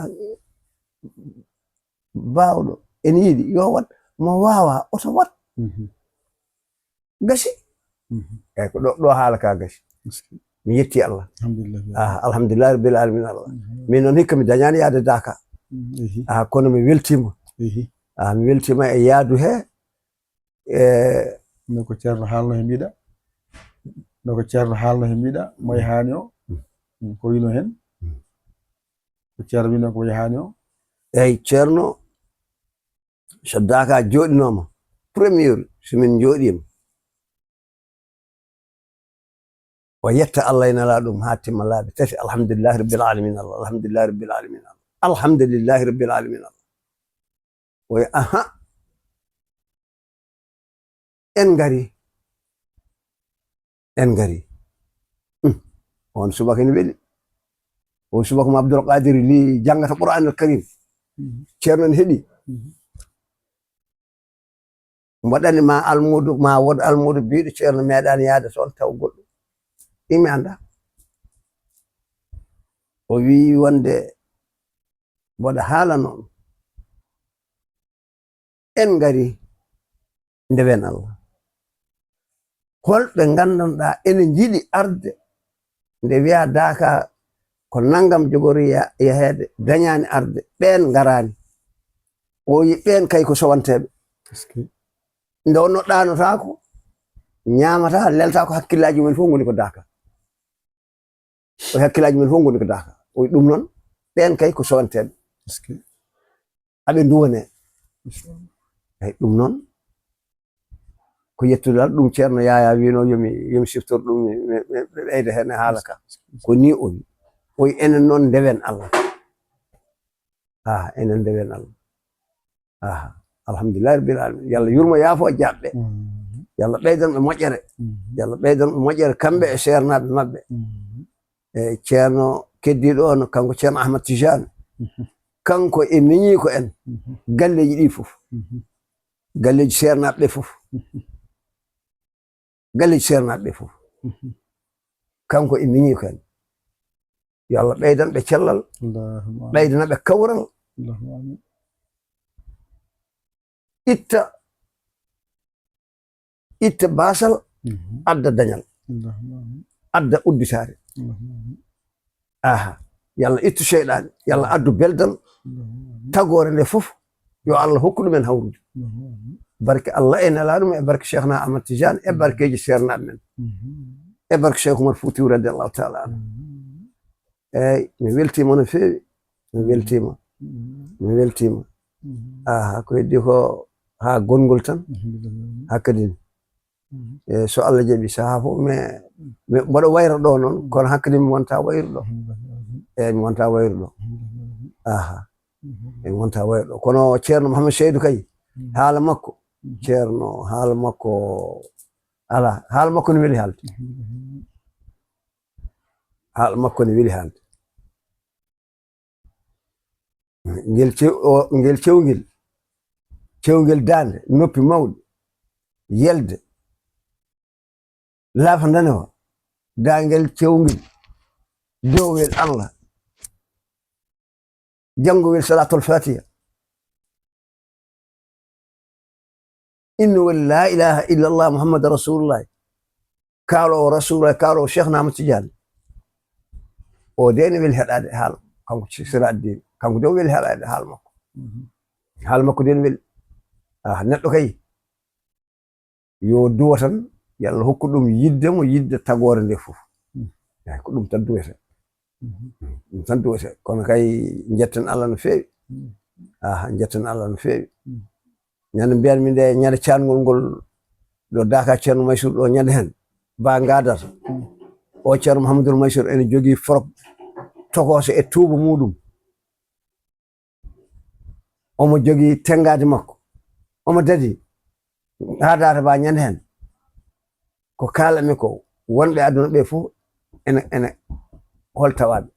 bawɗo en yiɗi yo wat mo wawa oto wat gasi eyyi ko ɗo haala ka gasi mi yetti Allah alhamdulillah rabbil alamin Allah min noon hikka mi dañani yaade Dakar kono mi weltima mi weltima e yaadu he noko ceerno haalno he mbiɗa noko ceerno haalno he mbiɗa mo yahani o ko wino hen ko ceerno wino ko yahani o eyyi ceerno so Dakar joɗinoma premiére somin joɗima o yetta Allah ina la ɗum ha timma laaɓe tati alhamdulillahi rabbil alamin Allah alhamdulillahi rabbil alamin Allah alhamdulillahi rabbil alamin Allah o wi aha en gari on subaka ne weeli o subaka mo Abdoul Qadir li jangata Qur'an al Karim ceerno ne heeɗi mbaɗani ma almudu ma wod almudu biiɗo ceerno meeɗani yaade toon taw goɗɗo imi anda o wi wonde mboɗa haala noon en gari ndewen Allah holɓe gandanɗa ene jiiɗi arde nde wiya Dakar ko nangam jogori yaheede dañani arde ɓen garani o wi ɓen kay ko sowanteɓe nde wonno ɗanotako ñamata lelta ko hakkillaji men fof goni ko Dakar o hakkillaji men fof goni ko Dakar o wi ɗum noon ɓen kay ko sowanteɓe aɓe duwane eyyi ɗum noon ko yettudal ɗum ceerno Yaya wino yomi siftor ɗum ɓe ɓeyda hen e haala ka ko ni o wi enen noon ndewen Allah enen ndewen Allah alhamdulillahi rabbil alamin yalla yurmo yaafo jaɓɓe yalla ɓeydan ɓe moƴƴere yalla ɓeydan ɓe moƴƴere kamɓe e sernaɓe mabɓe e ceerno keddiɗo on kanko ceerno Ahmad Tijane kanko e miñi ko en galleji ɗi fof galleji sernaɓe ɓe fof galleji sernaɓe ɓe fof kanko e miñi ko en yo Allah ɓeydan ɓe cellal ɓeydana ɓe kawral itta basal adda dañal adda udditare yalla ittu cheyɗani yalla addu beldal tagore nde fof yo Allah hokku ɗumen hawrude barke Allah e nelaɗum e barke Cheikhna Ahmad Tidiane e barkeji sernaɓe men e barke Cheikh Oumar Foutiyou radiallahu taala anhu eyyi mi weltima no feewi mi weltima ko heddi ko ha gongol tan hakkadin so Allah jaaɓi saaha fof mbaɗo wayra ɗo noon kono hakkadi mi wonta wayru ɗo eyyi mi wonta wayru ɗo mi wonta wayru ɗo kono ceerno Mouhamed Saydou kay haala makko ceerno haala makko ala haala makko ne weeli haalde haala makko ne weeli haalde ngel cewngel dande noppi mawɗi yelde laafa danewa dangel cewngel dowel Allah jangowel salatul fatiha inna wal la ilaha illa Allah muhammad rasulullah kaalo rasulullah kaalo Cheikhna Ahmad Tidiane o deni wel heɗade haala kanko siraddin kanko de wel heɗade haala makko den wel neɗɗo kay yo duwa tan yalla hokku ɗum yiddemo yidde tagore nde fof ko ɗum tan duwete kono kay jetten Allah no feewi jetten Allah no feewi ñande mbiyanmi nde ñande cangol ngol ɗo Dakar ceerno Maysour ɗo ñande hen ba gadata o ceerno Mouhamadoul Maysour ene jogui forok tokose e tuuba muɗum omo jogi tengade makko omo dadi ha data ba ñande hen ko kalami ko wonɓe aduna ɓe fof ene holtawaɓe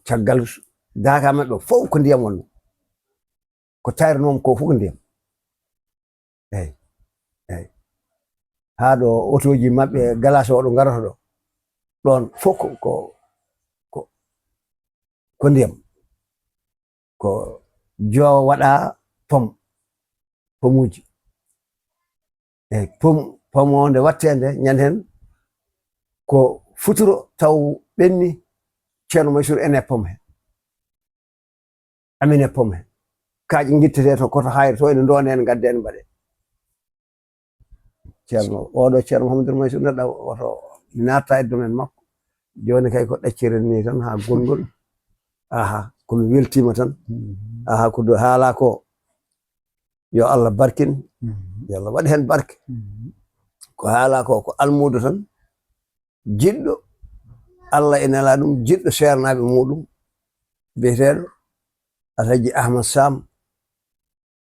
caggal daka maɓɓe fof ko ndiyam wonno ko tayranoma ko fof ko ndiyam eyyi ha ɗo otoji maɓɓe galas o ɗo garoto ɗo ɗon fof ko ndiyam ko jowa waɗa pomuji eyyi pom o nde wattede ñande hen ko futuro taw ɓenni ceerno Maysuru ene pom he amine pom he kaaƴe guittete to koto hayre to ene ndone en gadde en mbaɗe ceerno oɗo ceerno Mouhamadoul Maysuru neɗɗo oto natta e domaine makko joni kay ko ɗacciren ni tan ha gongol aha komi weltima tan aha ko haala ko yo Allah barkin yo Allah waɗi hen barke ko haala ko almudo tan jiɗɗo Allah ene ala ɗum jiɗɗo sernaɓe muɗum biyeteɗo Alhaji Ahmad Sam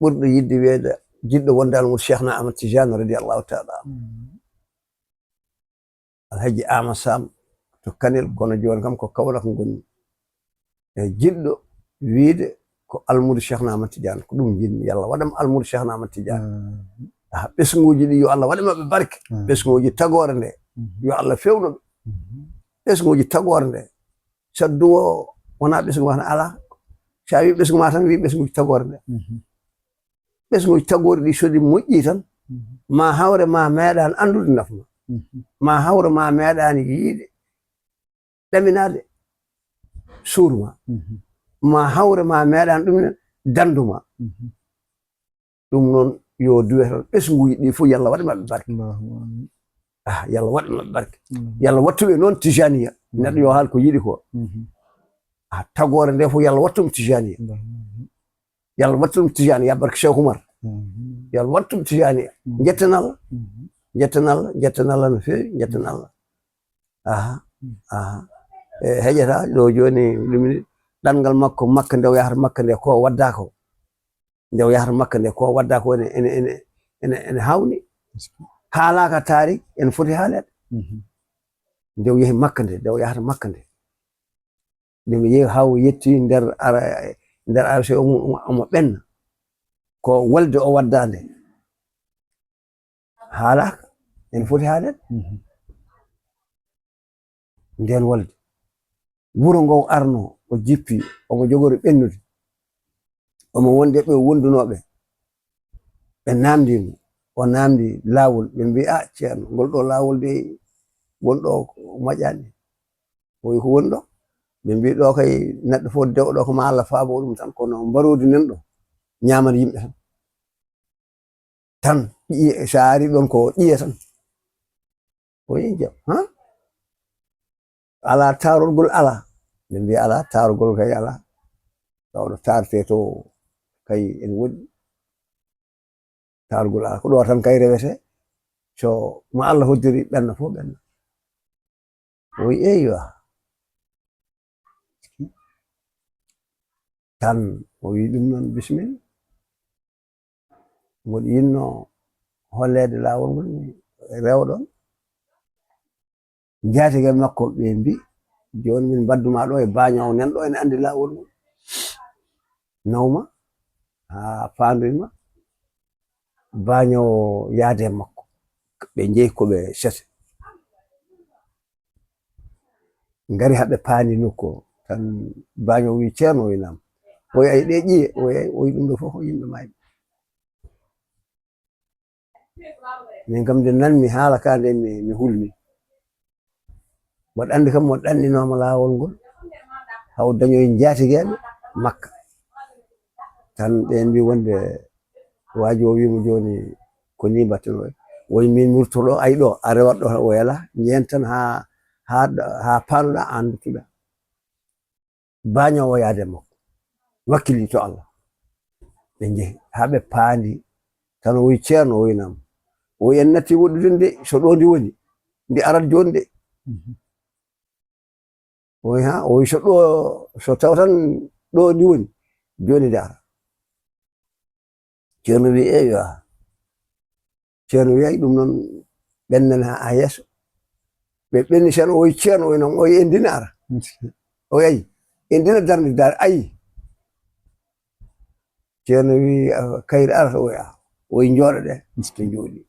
ɓurɗo yidde weede jiɗɗo wonde almudo Cheikhna Ahmad Tidiane radiallahu taala Alhaji Ahmad Sam to Kanel kono joni kam ko Kaolack gonni e jiɗɗo wiide ko almudo Cheikhna Ahmad Tidiane ko ɗum jinmi yallah waɗam almudo Cheikhna Ahmad Tidiane ɓesguji ɗi yo Allah waɗa maɓɓe barke ɓesguji tagore nde yo Allah fewnoɓe ɓesguji tagore nde saddu o wona ɓesgu ma tan ala sa wi ɓesgu ma tan wi ɓesguji tagore nde ɓesguji tagore ɗi sodi moƴƴi tan ma hawre ma meeɗani andude nafma ma hawre ma meeɗani yiide ɗaminade suurma ma hawre ma meeɗani ɗuminen danduma ɗum noon yo duwe tan ɓesguji ɗi fof yallah waɗa maɓɓe barke yallah waɗa maɓɓe barke yallah wattuɓe noon tijaniya neɗɗo yo haal ko yiɗi ko tagore nde fof yallah wattum tijaniya yallah wattum tijaniya barke Cheikh Oumar yallah wattum tijaniya jetten Allah jetten Allah no fewi jetten Allah heƴata ɗo joni ɗumini ɗangal makko makka nde o yahata makka nde ko wadda ko nde o yahata makka nde ko wadda ko ene hawni haalaka tarik ene foti haalede nde o yehi makka nde nde o yahata makka nde nde mi yehi haw yetti nder arse omo ɓenna ko walde o wadda nde haalaka ene foti haalede nden walde wuro ngo arno o jippi omo jogori ɓennude omo wonde ɓe wondunoɓe ɓe namdimo o namdi lawol ɓe mbi ceerno ngol ɗo lawol de wonɗo moƴƴani o wi ko woni ɗo ɓe mbi ɗo kay neɗɗo fof dewɗo ko ma Allah faabo ɗum tan kono mbarodi nan ɗo ñamana yimɓe tan sa ari ɗon ko ƴiye tan o yi jam ala tarolgol ala ɓe mbi ala tarolgol kay ala tawɗo tarte to kay en woɗɗi targol ala ko ɗo tan kay rewete so mo Allah hoddiri ɓenna fof ɓenna o wi eywa tan o wi ɗum noon bisimilla mboɗo yinno hollede lawol ngol rewɗon jaatige makko ɓe mbi joni min badduma ɗo e bañowo nan ɗo ene andi lawol ngol nawma ha fandoyma bañowo yaade makko ɓe jeehi koɓe sete ngari haɓe paani nokku tan bañowo wi ceerno wi nam o wi ay ɗe ƴiye o wi ɗum ɗo fof ko yimɓe mayɓe min kam nde nanmi haala ka nde mi hulmi mboɗo andi kam mo ɗanninoma lawol ngol haw dañoyi jaatigueɓe makka tan ɓen mbi wonde waji o wimo joni ko ni mbatten woyi min murtoɗo ay ɗo a rewat ɗo o yala jehen tan ha panuɗa an duttuɗa bañowo yaade makko wakkili to Allah ɓe jeehi haɓe paandi tan o wi ceerno o wi nam o wi en natti woɗɗude nde so ɗo ndi woni ndi arat joni de o wi so ɗo so taw tan ɗo ndi woni joni dara ceerno wi eyo ceerno wi'ay ɗum noon ɓennan ha yeeso ɓe ɓenni sen o wi ceerno o noon o wi en dina ara o wi ayi en dina darde dara ayi ceerno wi kayri arata o wi jooɗo ɗe ɓe jooɗi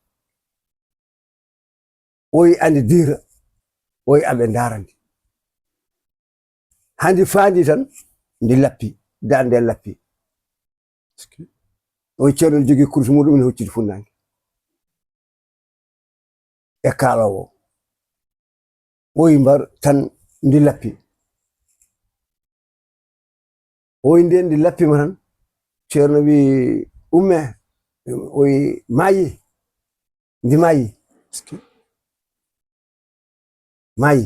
o wi andi dira o wi aɓe darandi handi faandi tan ndi lappi dande lappi o wi ceerno jogii kurus muɗum ne hucciti funnange e kaalowo o wi mbar tan ndi lappi o wi nden ndi lappima tan ceerno wi umme o wi maayi ndi maayi maayi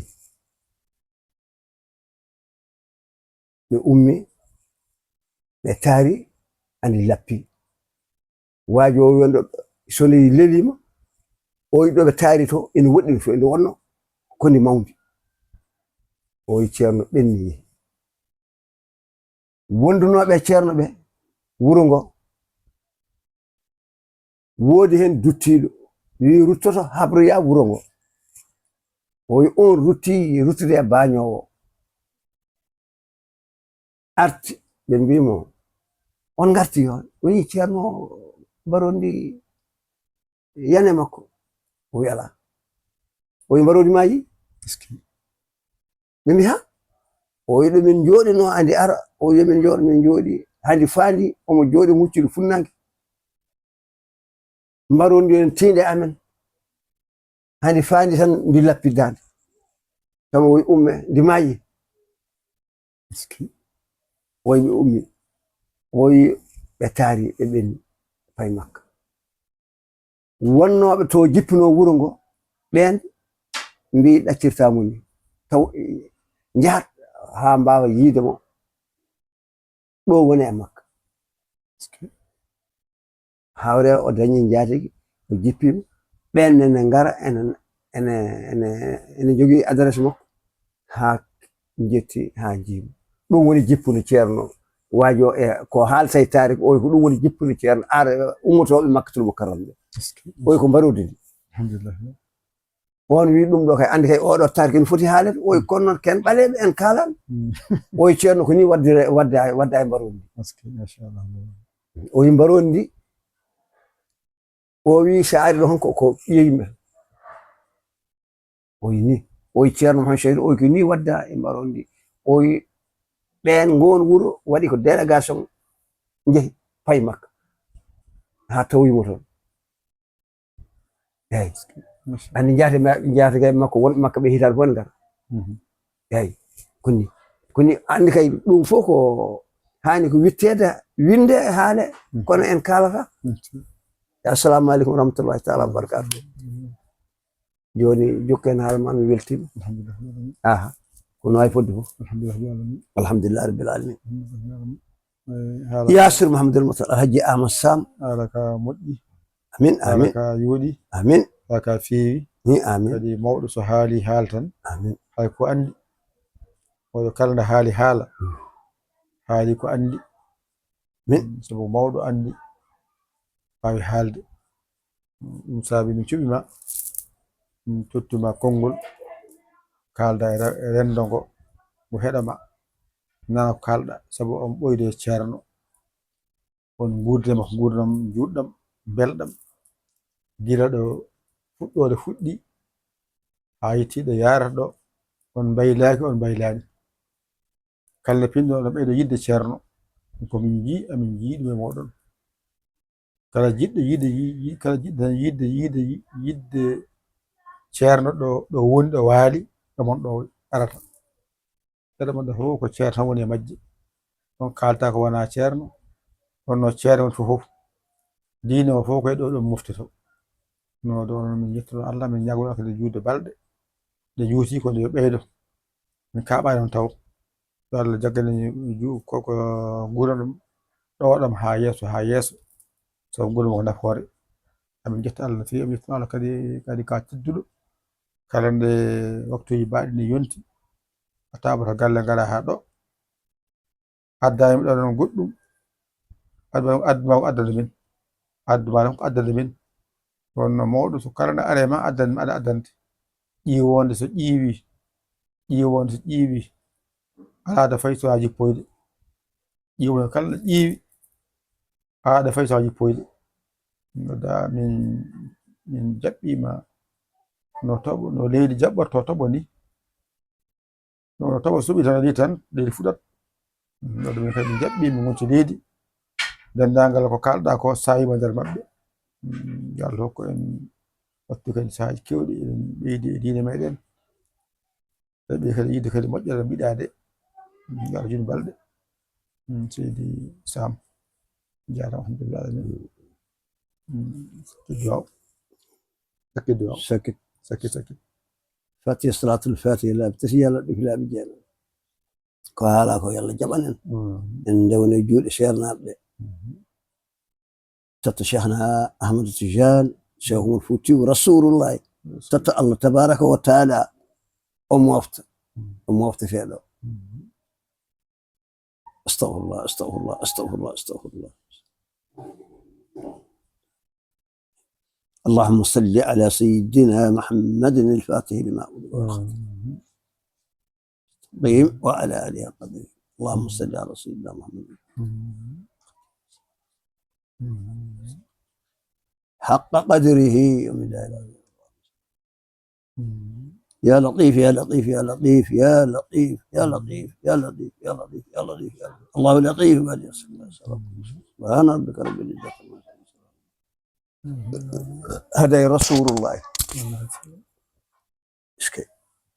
ɓe ummi ɓe taari andi lappi waajo o wonɗo soni lelima o wi ɗo ɓe taari to ene woɗɗini to ene wonno koni mawdi o wi ceerno ɓenni wondunoɓe ceerno ɓe wuro ngo woodi hen duttiɗo wi ruttoto habroya wuro ngo o wi on ruttude e bañowo arti ɓe mbimo on garti on woni ceerno mbarondi yane makko o wi ala o wi mbarondi maayi ɓe mbi ha o wi ɗo min jooɗino andi ara o wi min jooɗo min jooɗi handi faandi omo jooɗi muccude funnange mbarondi en tiinde amen handi faandi tan ndi lappi dande tama o wi umme ndi maayi o wi ɓe ummi o wi ɓe taari ɓe ɓenni pay makka wonnoɓe to jippino wuro ngo ɓen mbi ɗaccirtamo ni taw jahat ha mbawa yiide mo ɗo woni e makka hawre o dañi jatigi o jippima ɓen nene ngara ene jogii adresse makko ha jetti ha jiimi ɗum woni jippude ceerno waajo e ko haalta e tarik o ko ɗum woni jippude ceerno ara ummotoɓe makkatul mukarram ɓe o ko mbarodi ndi alhamdulillah on wi ɗum ɗo kay andi kay oɗo tarik ene foti haalede o kono noon ken ɓaleɓe en kalan o ceerno ko ni wadda e mbarodi machallah o wi mbarodi ndi o wi so ari ɗo honko ko ƴeyimɓe o wi ni o wi ceerno Mouhamed Chérif o ko ni wadda e mbarodi ndi o wi ɓen ngon wuro waɗi ko délégation jeehi pay makka ha tawimo toon eyi andi jaatega makko wonɓe makka ɓe hitade fof ne ngara eyi koni andi kay ɗum fof ko hani ko wittede winde e haale kono en kalata assalamu aleykum wa rahmatullahi taala wa barakatuh joni jokken haala ma mi weltima aha kono wawi fodde fof alhamdulillah rabbil alamin Yasir Mouhamadoul Moutar Alhaji Ahmad Sam haala ka moƴƴi amin haala ka yooɗi amin haala ka feewi ni amin kadi mawɗo so haali haala tan amin hay ko andi oɗo kala nde haali haala haali ko andi min sabu mawɗo andi wawi haalde ɗum saabi mi cuɓima mi tottuma konngol kalda e rendo ngo mo heɗama nana ko kalɗa sabu on ɓoyde ceerno on gurdema ko gurdam juɗɗam belɗam gila ɗo fuɗɗode fuɗɗi ha yettiɗo yarata ɗo on baylaki on baylani kala pinɗo oɗon ɓeydo yidde ceerno komin ji amin jiiɗum e moɗon kala jiɗɗo yidde ceerno ɗo woni ɗo waali ɗomon ɗo arata seeɗa mon ɗo fof ko ceerno tan woni e majje on kalta ko wona ceerno wonno ceerno woni fof diine o fof koye ɗo ɗum moftoto no ɗo min jettono Allah min ñagono kadi juutde balɗe nde juuti ko nde ɓeydo min kaɓani on taw yo Allah jaggane koko guuranɗum ɗoɗam ha yeeso sabu guuranɗum ko nafoore amin jetta Allah no fewi amin jettono Allah kadi ka tedduɗo kala nde waktuji mbaɗi ni yonti a taɓata galle ngala ha ɗo addani ɗo ɗon goɗɗum adduma ko addana min adduma ko addana min wonno mawɗo so kala no are ma addani aɗa addante ƴiwonde so ƴiwi alaada fayi so ha jippoyde ƴiwonde kala no ƴiwi aada fayi so ha jippoyde da min jaɓɓima no leydi jaɓɓorto toɓo ni no toɓo suɓi tan ni tan leydi fuɗat ɗo min kadi min jaɓɓi min gonti leydi dendagal ko kalɗa ko sawima nder maɓɓe yo Allah hokku en wattu kadi sahaji kewɗi eɗen ɓeydi e diine meɗen ɓe kadi yidde kadi moƴƴere mbiɗade yo Allah juni balɗe seydi Sam jarama alhamdulillah alamin sakit fatiha salatul fatiha laabtati yalla ɗif laaɓi jeeɗo ko haala ko yalla jaɓanen en ndewne juuɗe ceernaɓe ɓe totta cheikhna ahmadou tidiane cheikh oumar foutiyou rasulullahi totta allah tabaraka wa taala o mofta feeɗo astagfirullah اللهم صل على سيدنا محمد الفاتح لما أغلق وعلى آله قدره اللهم صل على سيدنا محمد حق قدره يا لطيف يا لطيف يا لطيف يا لطيف يا لطيف يا لطيف يا لطيف يا لطيف يا لطيف الله لطيف ما يصل سبحان ربك رب العزة هذا رسول الله